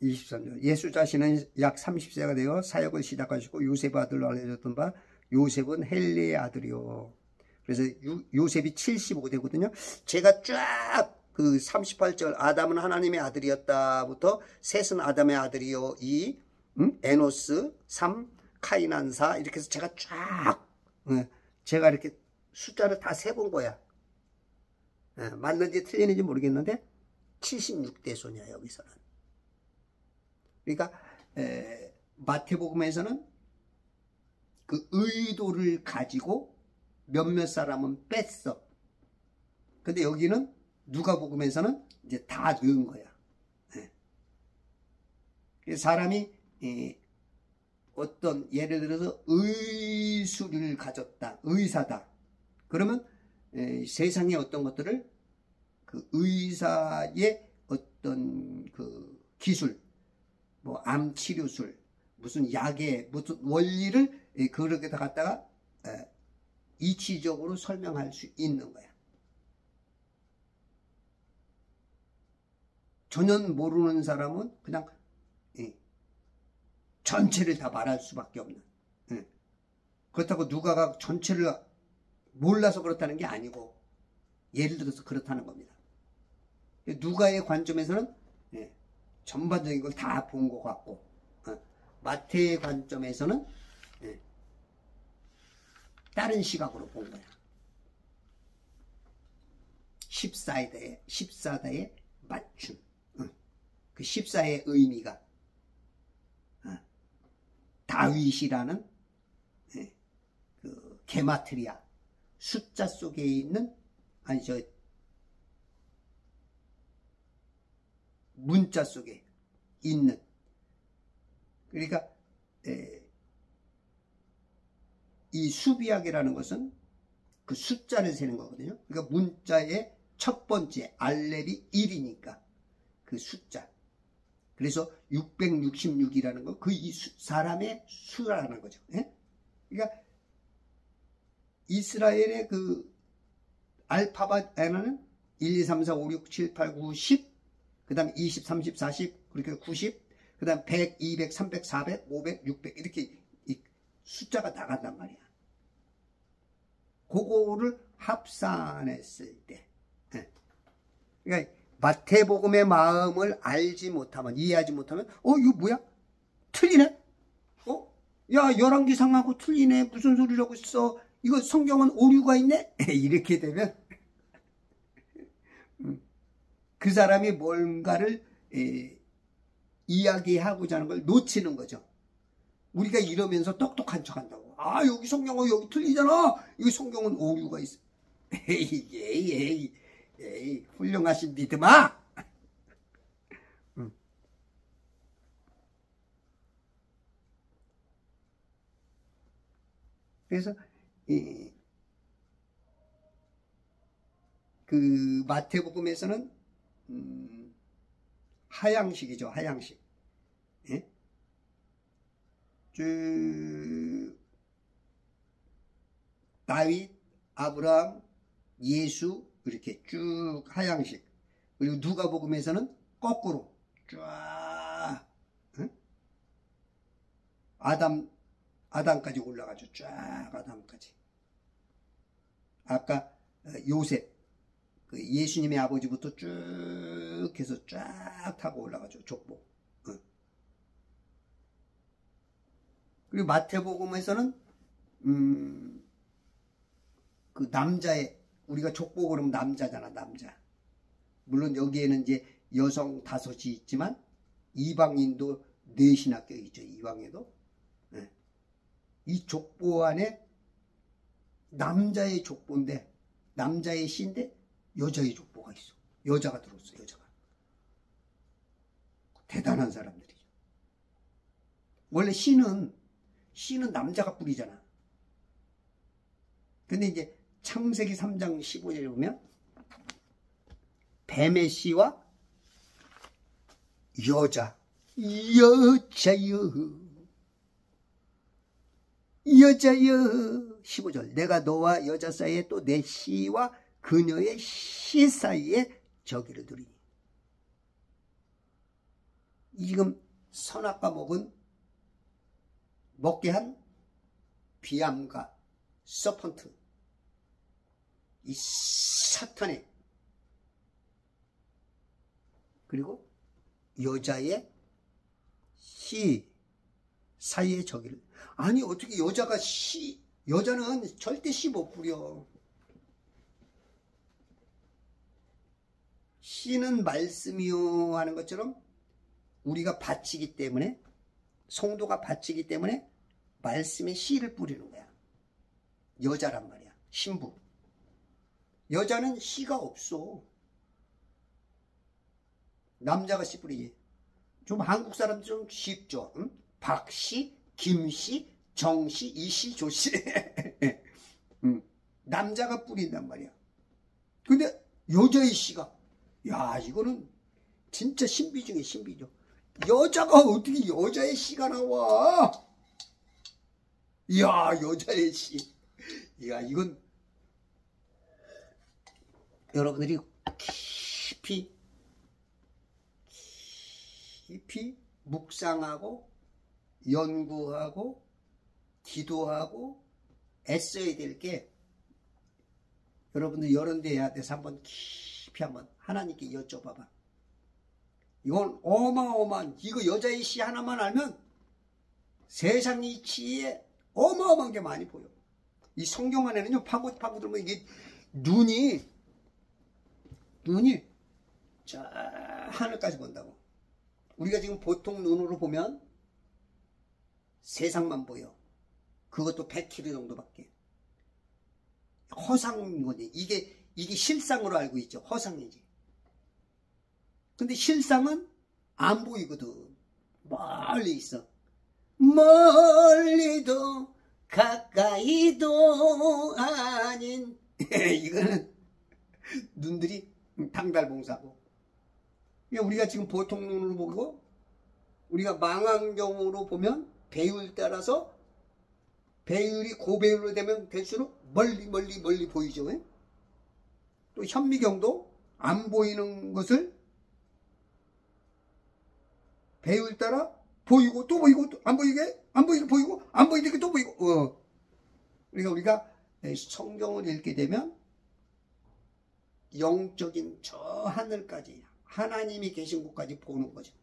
예수 자신은 약 30세가 되어 사역을 시작하시고 요셉 아들로 알려졌던 바 요셉은 헬리의 아들이요. 그래서 요셉이 75대거든요. 제가 쫙 그 38절 아담은 하나님의 아들이었다부터 셋은 아담의 아들이요 2 에노스 3 카이난 4 이렇게 해서 제가 쫙 제가 이렇게 숫자를 다 세본 거야. 맞는지 틀리는지 모르겠는데 76대손이야 여기서는. 그러니까 마태복음에서는 그 의도를 가지고 몇몇 사람은 뺐어. 근데 여기는 누가복음에서는 이제 다 넣은 거야. 사람이 어떤 예를 들어서 의술을 가졌다, 의사다. 그러면 세상의 어떤 것들을 그 의사의 어떤 그 기술, 뭐 암치료술, 무슨 약의 무슨 원리를 그렇게 다 갖다가 이치적으로 설명할 수 있는 거야. 전혀 모르는 사람은 그냥 전체를 다 말할 수밖에 없는. 그렇다고 누가가 전체를 몰라서 그렇다는 게 아니고 예를 들어서 그렇다는 겁니다. 누가의 관점에서는 전반적인 걸 다 본 것 같고 마태의 관점에서는 다른 시각으로 본 거야. 14대의 맞춤. 그 14의 의미가 다윗이라는 그 게마트리아 숫자 속에 있는 문자 속에 있는 그러니까 이 수비학이라는 것은 그 숫자를 세는 거거든요. 그러니까 문자의 첫 번째 알렙이 1이니까 그 숫자. 그래서 666이라는 거, 그 사람의 수라는 거죠. 그러니까 이스라엘의 그 알파벳에는 1, 2, 3, 4, 5, 6, 7, 8, 9, 10, 그 다음 20, 30, 40, 그렇게 90, 그 다음 100, 200, 300, 400, 500, 600 이렇게 이 숫자가 나간단 말이야. 그거를 합산했을 때. 그러니까 마태복음의 마음을 알지 못하면, 이해하지 못하면, 이거 뭐야? 틀리네? 야, 열왕기상하고 틀리네. 무슨 소리라고 써? 이거 성경은 오류가 있네? 이렇게 되면 그 사람이 뭔가를 이야기하고자 하는 걸 놓치는 거죠. 우리가 이러면서 똑똑한 척 한다고. 아, 여기 성경은 여기 틀리잖아. 여기 성경은 오류가 있어. 에이, 훌륭하신 믿음아. 그래서 그 마태복음에서는 하양식이죠. 하양식. 예? 다윗, 아브라함, 예수 이렇게 쭉 하양식. 그리고 누가복음에서는 거꾸로 쫙 아담까지 올라가죠. 쫙 아담까지. 아까 요셉 그 예수님의 아버지부터 쭉 해서 쫙 타고 올라가죠. 족보. 그리고 마태복음에서는 그 남자의 우리가 족보 그러면 남자잖아. 남자. 물론 여기에는 이제 여성 5이 있지만 이방인도 4이나 껴있죠. 이방에도. 이 족보 안에 남자의 족보인데 남자의 시인데 여자의 족보가 있어. 여자가 들었어. 여자가. 대단한 사람들이죠. 원래 시는 남자가 뿌리잖아. 근데 이제 창세기 3장 15절에 보면 뱀의 씨와 여자여 여자여 15절 내가 너와 여자 사이에 또 내 씨와 그녀의 씨 사이에 저기를 두리니. 지금 선악과 먹게 한 비암과 서펀트 이 사탄의 그리고 여자의 씨 사이에 저기를. 아니 어떻게 여자는 절대 씨 못 부려. 씨는 말씀이요 하는 것처럼 우리가 바치기 때문에 성도가 바치기 때문에 말씀에 씨를 뿌리는 거야. 여자란 말이야. 신부. 여자는 씨가 없어. 남자가 씨 뿌리지. 좀 한국 사람들 좀 쉽죠. 응? 박씨, 김씨, 정씨, 이씨, 조씨. 남자가 뿌린단 말이야. 근데 여자의 씨가 야 이거는 진짜 신비 중에 신비죠. 여자가 어떻게 여자의 씨가 나와. 이야 여자의 씨. 이야 이건 여러분들이 깊이 묵상하고 연구하고 기도하고 애써야 될 게 여러분들 이런 데 해야 돼서 한번 깊이 한번 하나님께 여쭤봐봐. 이건 어마어마한 이거 여자의 시 하나만 알면 세상 이치에 어마어마한 게 많이 보여. 이 성경 안에는요 파고 들면 이게 눈이 저 하늘까지 본다고. 우리가 지금 보통 눈으로 보면 세상만 보여. 그것도 100km 정도밖에. 허상인 거지. 이게 실상으로 알고 있죠. 허상이지. 근데 실상은 안 보이거든. 멀리 있어. 멀리도 가까이도 아닌 이거는 눈들이 당달봉사고. 우리가 지금 보통 눈으로 보고 우리가 망원경으로 보면 배율 따라서 배율이 고배율로 되면 될수록 멀리 보이죠. 또 현미경도 안 보이는 것을 배율 따라 보이고 또 보이고 또 안 보이게 보이고 안 보이게 또 보이고. 그러니까 우리가 성경을 읽게 되면 영적인 저 하늘까지 하나님이 계신 곳까지 보는 거죠.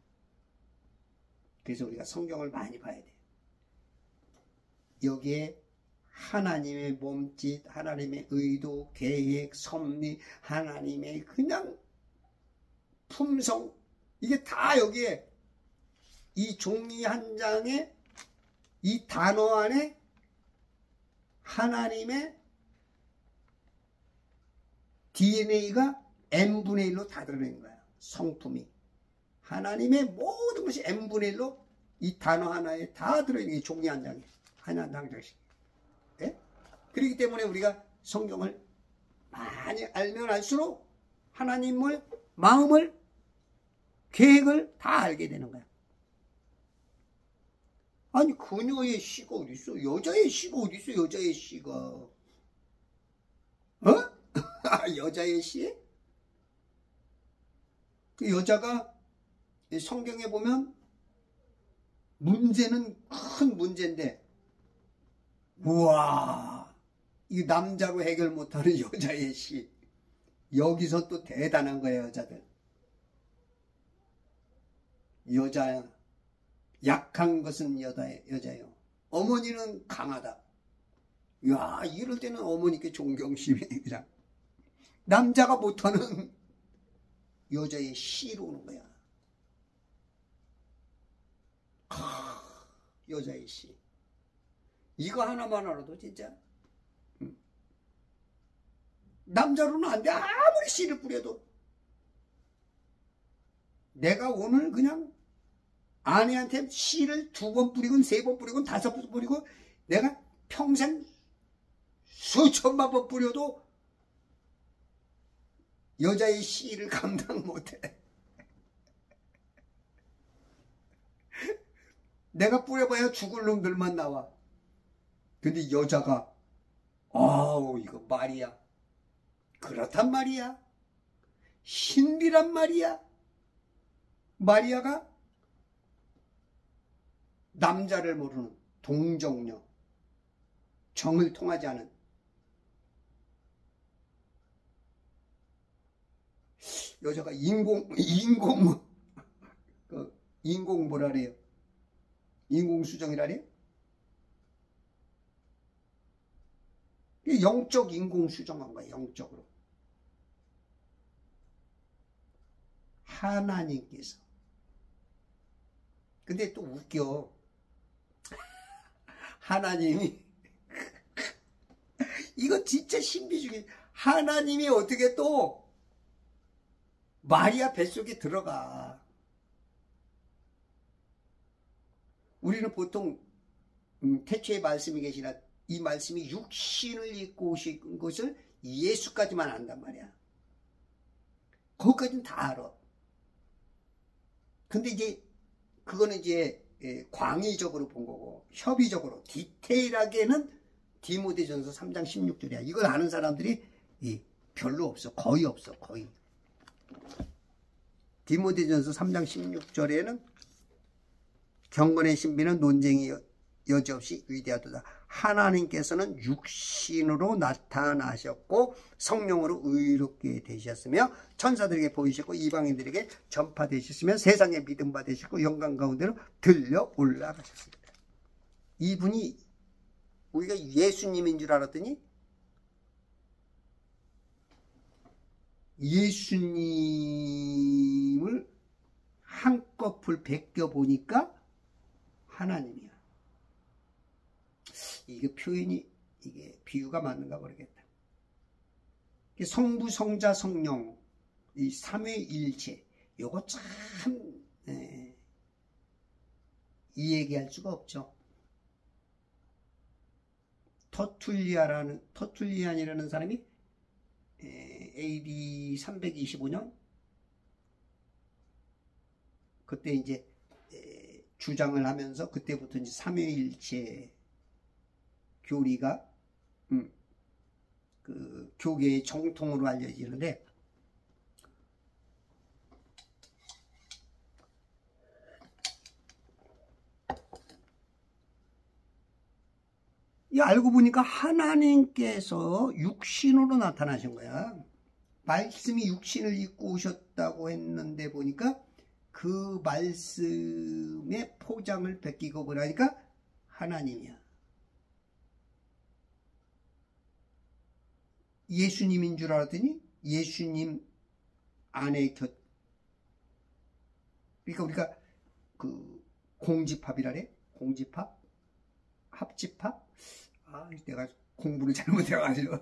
그래서 우리가 성경을 많이 봐야 돼. 여기에 하나님의 몸짓, 하나님의 의도, 계획, 섭리, 하나님의 그냥 품성, 이게 다 여기에 이 종이 한 장에 이 단어 안에 하나님의 DNA가 n분의 1로 다 들어있는 거야. 성품이. 하나님의 모든 것이 n분의 1로 이 단어 하나에 다 들어있는 게 종이 한 장에. 한 장씩. 예? 그렇기 때문에 우리가 성경을 많이 알면 알수록 하나님을, 마음을, 계획을 다 알게 되는 거야. 아니, 그녀의 시가 어디 있어? 여자의 시가 어디 있어? 여자의 시가. 어? 여자의 시? 그 여자가 성경에 보면 문제는 큰 문제인데, 우와, 이 남자로 해결 못하는 여자의 시. 여기서 또 대단한 거예요, 여자들. 여자야. 약한 것은 여자예요. 어머니는 강하다. 야, 이럴 때는 어머니께 존경심이 그냥. 남자가 못하는 여자의 시로 오는 거야. 여자의 시. 이거 하나만 알아도 진짜 남자로는 안 돼. 아무리 씨를 뿌려도. 내가 오늘 그냥 아내한테 씨를 2번 뿌리건 3번 뿌리건 5번 뿌리고 내가 평생 수천만 번 뿌려도 여자의 씨를 감당 못해. 내가 뿌려봐야 죽을 놈들만 나와. 근데 여자가 아우 이거 말이야. 그렇단 말이야. 신비란 말이야. 마리아가 남자를 모르는 동정녀, 정을 통하지 않은 여자가 인공 뭐라 그래요? 인공수정이라 그래요? 영적 인공수정한 거야, 영적으로. 하나님께서. 근데 또 웃겨. 하나님이 이거 진짜 신비 중에 하나님이 어떻게 또 마리아 뱃속에 들어가. 우리는 보통 태초에 말씀이 계시나 이 말씀이 육신을 입고 오신 것을 예수까지만 안단 말이야. 거기까지는 다 알아. 근데 이제 그거는 이제 광의적으로 본 거고 협의적으로 디테일하게는 디모데전서 3장 16절이야. 이걸 아는 사람들이 별로 없어. 거의 없어. 거의. 디모데전서 3장 16절에는 경건의 신비는 논쟁이 여지없이 위대하도다. 하나님께서는 육신으로 나타나셨고 성령으로 의롭게 되셨으며 천사들에게 보이셨고 이방인들에게 전파되셨으며 세상에 믿음 받으셨고 영광 가운데로 들려 올라가셨습니다. 이분이 우리가 예수님인 줄 알았더니 예수님을 한꺼풀 벗겨보니까 하나님이야. 이게 표현이, 이게 비유가 맞는가 모르겠다. 성부, 성자, 성령, 이 삼위일체, 요거 참, 이 얘기할 수가 없죠. 터툴리안이라는 사람이 AD 325년 그때 이제 주장을 하면서 그때부터 이제 삼위일체 교리가 그 교계의 정통으로 알려지는데 이 알고 보니까 하나님께서 육신으로 나타나신 거야. 말씀이 육신을 입고 오셨다고 했는데 보니까 그 말씀의 포장을 베끼고 그러니까 하나님이야. 예수님인 줄 알았더니 예수님 안에 그러니까 우리가 그 공집합이라래? 공집합? 합집합? 내가 공부를 잘못해가지고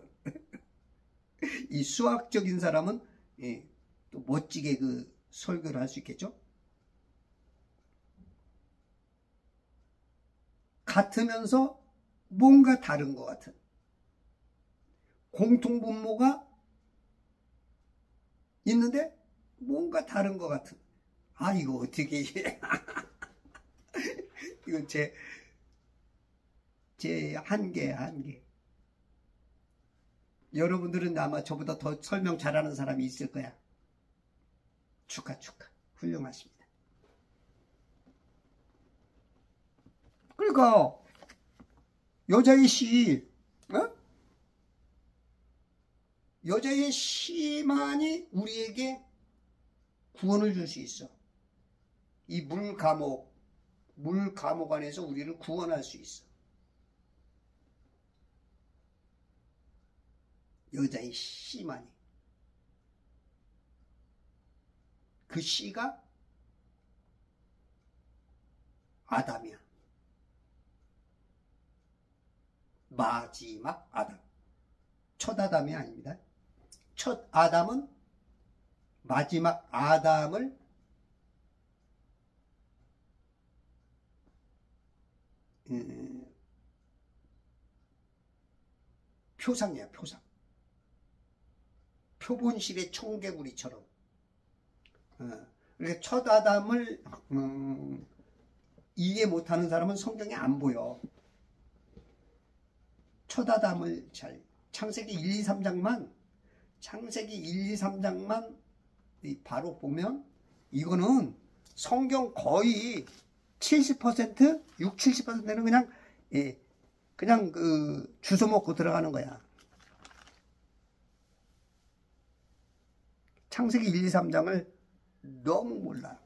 이 수학적인 사람은 또 멋지게 그 설교를 할 수 있겠죠? 같으면서 뭔가 다른 것 같은 공통분모가 있는데 뭔가 다른 것 같은 이거 어떻게 이건 제 한계야. 여러분들은 아마 저보다 더 설명 잘하는 사람이 있을 거야. 축하 훌륭하십니다. 그러니까 여자의 시 여자의 시만이 우리에게 구원을 줄 수 있어. 이 물 감옥 안에서 우리를 구원할 수 있어. 여자의 씨만이. 그 씨가 아담이야. 마지막 아담. 첫 아담이 아닙니다. 첫 아담은 마지막 아담을 표상이야, 표상. 표본실의 청개구리처럼. 그러니까 첫 아담을 이해 못하는 사람은 성경에 안 보여. 첫 아담을 창세기 1, 2, 3장만 바로 보면 이거는 성경 거의 70%, 60, 70%는 그냥 그 주워 먹고 들어가는 거야. 창세기 1, 2, 3장을 너무 몰라.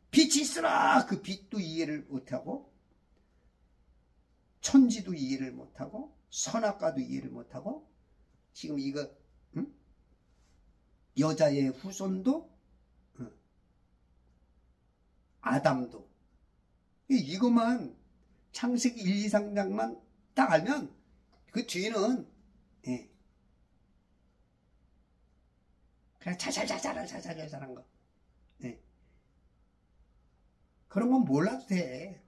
빛이 있으라 그 빛도 이해를 못하고 천지도 이해를 못하고 선악과도 이해를 못하고 지금 이거 여자의 후손도 아담도 이것만 창세기 1, 2, 3장만 딱 알면 그 뒤에는 그냥 자잘한 거. 그런 건 몰라도 돼.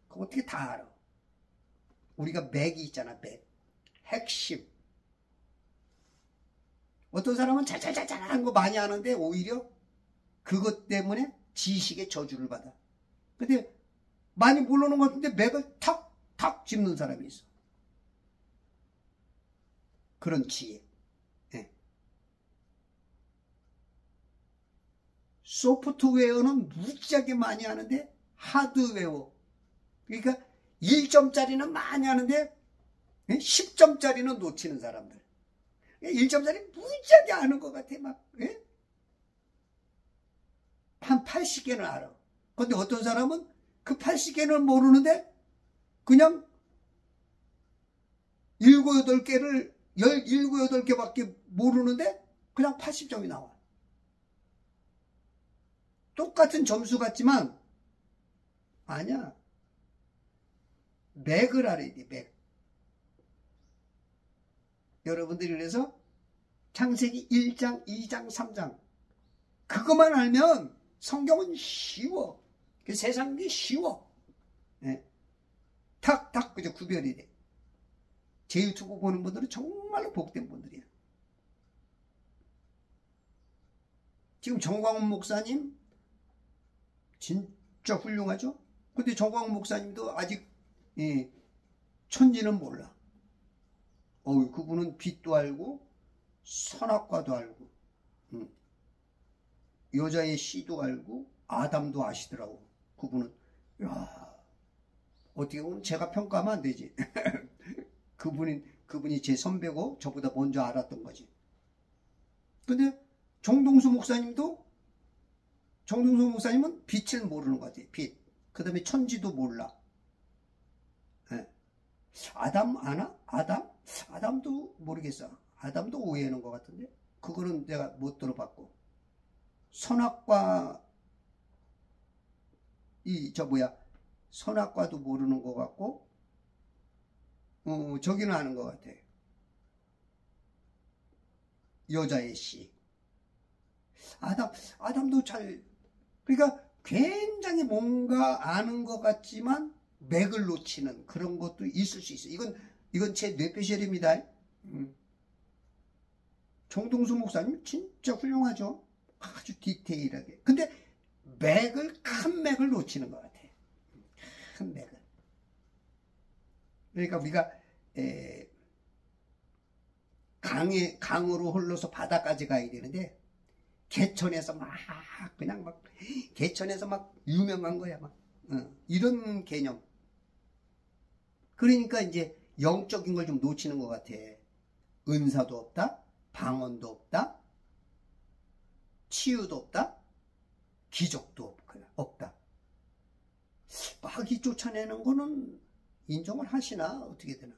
그거 어떻게 다 알아. 우리가 맥이 있잖아, 맥. 핵심. 어떤 사람은 자잘한 거 많이 아는데 오히려 그것 때문에 지식의 저주를 받아. 근데 많이 모르는 것 같은데 맥을 탁 짚는 사람이 있어. 그런 지혜. 소프트웨어는 무지하게 많이 하는데 하드웨어. 그러니까 1점짜리는 많이 하는데 10점짜리는 놓치는 사람들. 1점짜리 무지하게 아는 것 같아. 한 80개는 알아. 근데 어떤 사람은 그 80개는 모르는데 그냥 7, 8개를 17, 8개밖에 모르는데 그냥 80점이 나와. 똑같은 점수 같지만 아니야. 맥을 알아야 돼. 맥. 여러분들이 그래서 창세기 1장, 2장, 3장 그것만 알면 성경은 쉬워. 그 세상이 쉬워. 탁 그저 구별이 돼. 제 유튜브 보는 분들은 정말로 복된 분들이야. 지금 정광훈 목사님 진짜 훌륭하죠? 근데 정광훈 목사님도 아직 천지는 몰라. 그분은 빛도 알고 선악과도 알고 여자의 씨도 알고 아담도 아시더라고. 그분은 어떻게 보면 제가 평가하면 안 되지. 그분이 제 선배고 저보다 먼저 알았던 거지. 근데 정동수 목사님도 정동수 목사님은 빛을 모르는 것 같아요. 빛. 그 다음에 천지도 몰라. 네. 아담 아나? 아담도 모르겠어. 아담도 오해하는 것 같은데. 그거는 내가 못 들어봤고. 선악과 선악과도 모르는 것 같고. 저기는 아는 것 같아. 여자의 씨. 아담도 그러니까 굉장히 뭔가 아는 것 같지만 맥을 놓치는 그런 것도 있을 수 있어요. 이건 제 뇌피셜입니다. 정동수 목사님 진짜 훌륭하죠. 아주 디테일하게. 근데 큰 맥을 놓치는 것 같아. 큰 맥을. 그러니까 우리가 강으로 흘러서 바다까지 가야 되는데 개천에서 개천에서 막 유명한 거야. 이런 개념. 그러니까 이제 영적인 걸 좀 놓치는 것 같아. 은사도 없다. 방언도 없다. 치유도 없다. 기적도 없다. 마귀 쫓아내는 거는 인정을 하시나? 어떻게 되나?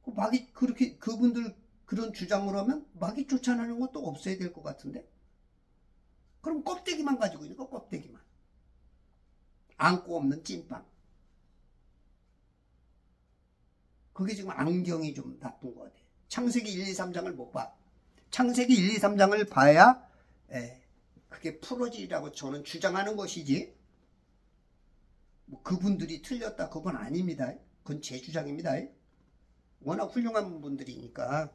마귀, 그분들 그런 주장을 하면 마귀 쫓아내는 것도 없어야 될 것 같은데? 그럼 껍데기만 가지고 있는 거, 껍데기만. 안고 없는 찐빵. 그게 지금 안경이 좀 나쁜 것 같아. 창세기 1, 2, 3장을 못 봐. 창세기 1, 2, 3장을 봐야 그게 풀어지라고 저는 주장하는 것이지, 그분들이 틀렸다 그건 아닙니다. 그건 제 주장입니다. 워낙 훌륭한 분들이니까.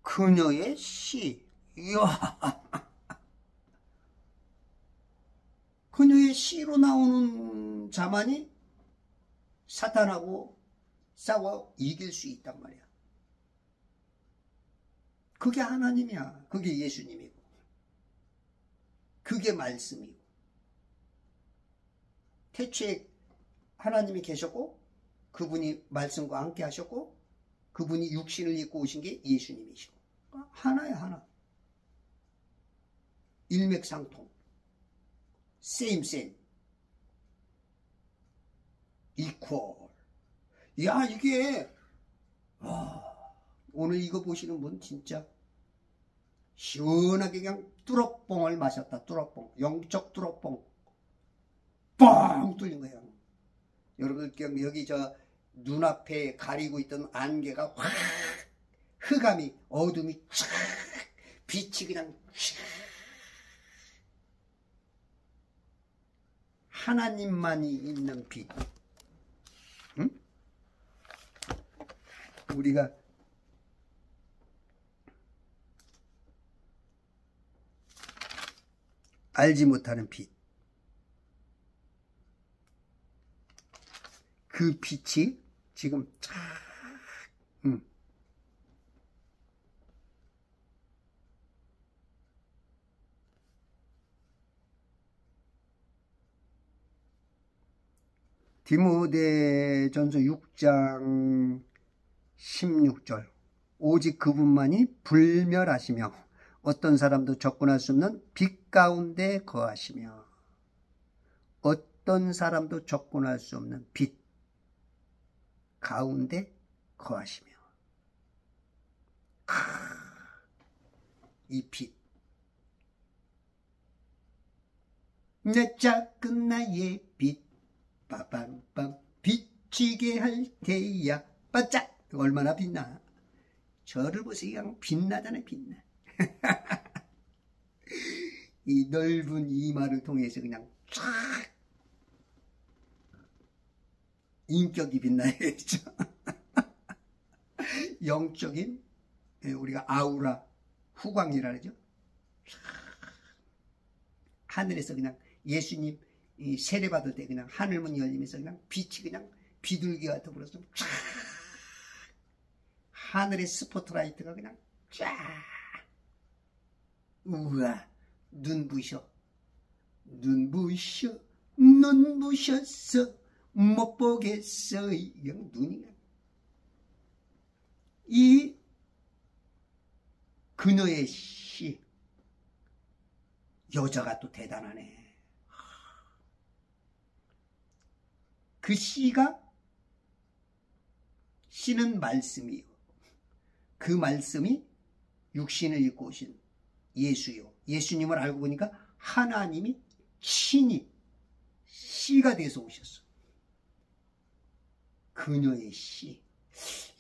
그녀의 씨. 이야. 그녀의 씨로 나오는 자만이 사탄하고 싸워 이길 수 있단 말이야. 그게 하나님이야. 그게 예수님이고. 그게 말씀이고. 태초에 하나님이 계셨고 그분이 말씀과 함께 하셨고 그분이 육신을 입고 오신 게 예수님이시고. 하나야, 하나. 일맥상통. same. equal. 야, 이게 오늘 이거 보시는 분 진짜 시원하게 그냥 뚜러뽕을 마셨다. 뚜러뽕. 영적 뚜러뽕. 뻥 뚫린 거예요. 여러분들 여기 저 눈앞에 가리고 있던 안개가 확, 흑암이, 어둠이 쫙, 빛이 그냥 쫙. 하나님만이 있는 빛. 응? 우리가 알지 못하는 빛. 그 빛이 지금 쫙, 디모데전서 6장 16절. 오직 그분만이 불멸하시며 어떤 사람도 접근할 수 없는 빛 가운데 거하시며. 어떤 사람도 접근할 수 없는 빛 가운데 거하시며. 이 빛. 내 작은 나의 빛. 빠밤빰. 비치게 할 테야. 반짝. 얼마나 빛나. 저를 보세요. 그냥 빛나잖아요. 빛나. 이 넓은 이마를 통해서 그냥 쫙 인격이 빛나야죠. 영적인 우리가 아우라 후광이라 그러죠. 하늘에서 그냥 예수님 세례 받을 때 그냥 하늘문 열리면서 그냥 빛이 그냥 비둘기 같아 불어서 쫙 하늘의 스포트라이트가 그냥 쫙. 우와, 눈부셔. 눈부셨어 못 보겠어. 이건 눈이 이 그녀의 시, 여자가 또 대단하네. 그 시가, 시는 말씀이요. 그 말씀이 육신을 입고 오신 예수요. 예수님을 알고 보니까 하나님이 신이 시가 돼서 오셨어. 그녀의 시.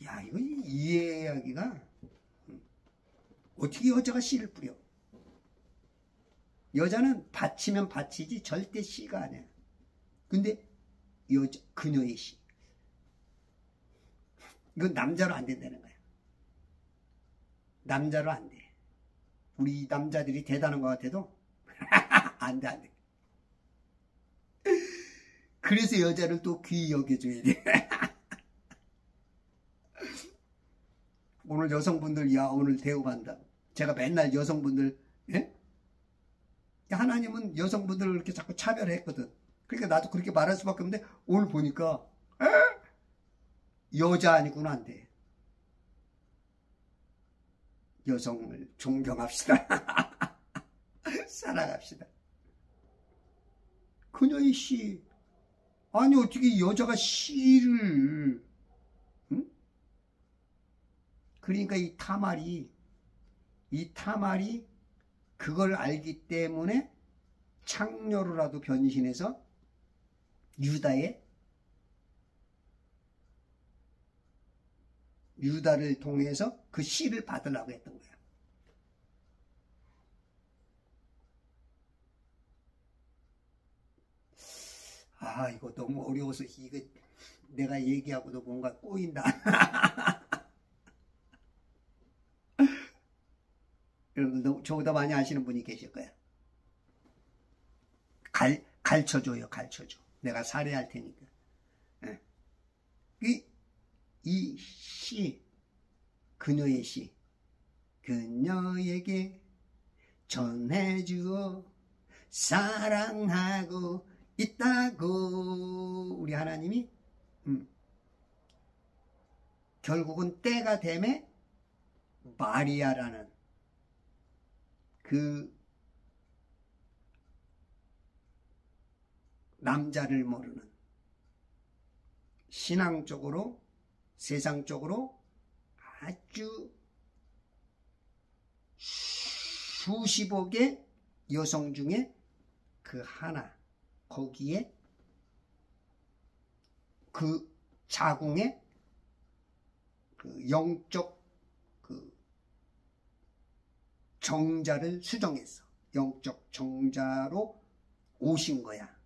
야, 이거 이해하기가, 어떻게 여자가 씨를 뿌려? 여자는 바치면 바치지 절대 씨가 아니야. 근데 그녀의 시. 이건 남자로 안 된다는 거야. 남자로 안 돼. 우리 남자들이 대단한 것 같아도 안 돼, 안 돼. 그래서 여자를 또 귀히 여겨줘야 돼. 오늘 여성분들, 야, 오늘 대우한다. 제가 맨날 여성분들, 예? 하나님은 여성분들을 이렇게 자꾸 차별했거든. 그러니까 나도 그렇게 말할 수밖에 없는데, 오늘 보니까, 여자 아니구나, 안 돼. 여성을 존경합시다. 살아갑시다. 그녀의 시. 아니, 어떻게 여자가 시를, 응? 그러니까 이 타말이 그걸 알기 때문에 창녀로라도 변신해서 유다를 통해서 그 씨를 받으려고 했던 거야. 아, 이거 너무 어려워서 이거 내가 얘기하고도 뭔가 꼬인다. 여러분들 저보다 많이 아시는 분이 계실 거야. 가르쳐줘요, 가르쳐줘. 내가 살해할 테니까. 이 시, 그녀의 시, 그녀에게 전해주어 사랑하고 있다고 우리 하나님이 결국은 때가 되매 마리아라는 그 남자를 모르는 신앙적으로 세상적으로 아주 수십억의 여성 중에 그 하나, 거기에 그 자궁에 그 영적 그 정자를 수정했어. 영적 정자로 오신 거야.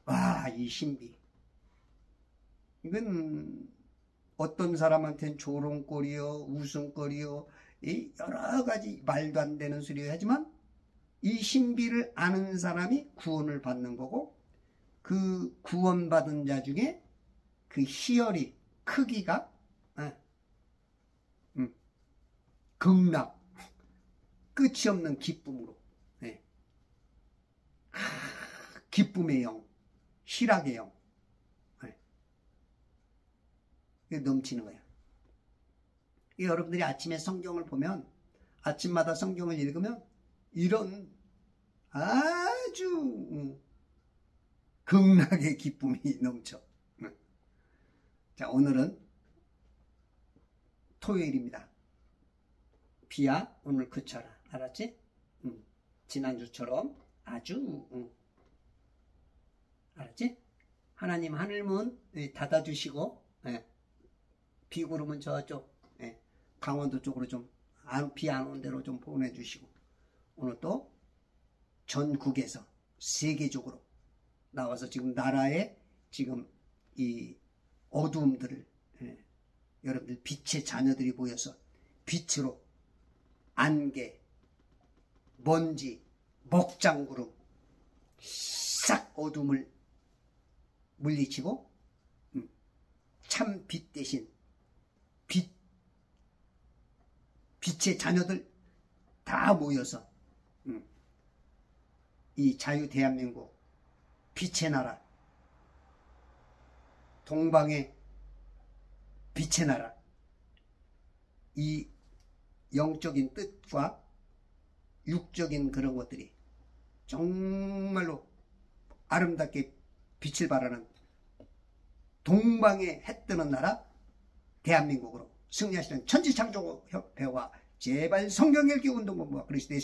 와, 이 신비. 이건 어떤 사람한테는 조롱거리요, 웃음거리요, 여러 가지 말도 안 되는 소리 하지만 이 신비를 아는 사람이 구원을 받는 거고, 그 구원받은 자 중에 그 희열이, 크기가 극락, 끝이 없는 기쁨으로, 기쁨의 영, 희락의 영, 넘치는 거야. 여러분들이 아침에 성경을 보면, 아침마다 성경을 읽으면 이런 아주 극락의 기쁨이 넘쳐. 자, 오늘은 토요일입니다. 비야, 오늘 그쳐라. 알았지? 지난주처럼 아주 알았지? 하나님 하늘문 닫아주시고, 비구름은 저쪽 강원도 쪽으로 좀 비 안 오는 대로 좀 보내주시고, 오늘 또 전국에서 세계적으로 나와서 지금 나라의 지금 이 어두움들을 여러분들 빛의 자녀들이 모여서 빛으로 안개, 먼지, 먹장구름 싹 어둠을 물리치고 참 빛 대신 빛의 자녀들 다 모여서 이 자유 대한민국 빛의 나라 동방의 빛의 나라, 이 영적인 뜻과 육적인 그런 것들이 정말로 아름답게 빛을 발하는 동방에 해 뜨는 나라 대한민국으로 승리하시는 천지창조협회와 제발 성경읽기 운동본부와 그리스도의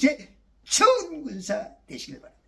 최첨군사 되시길 바랍니다.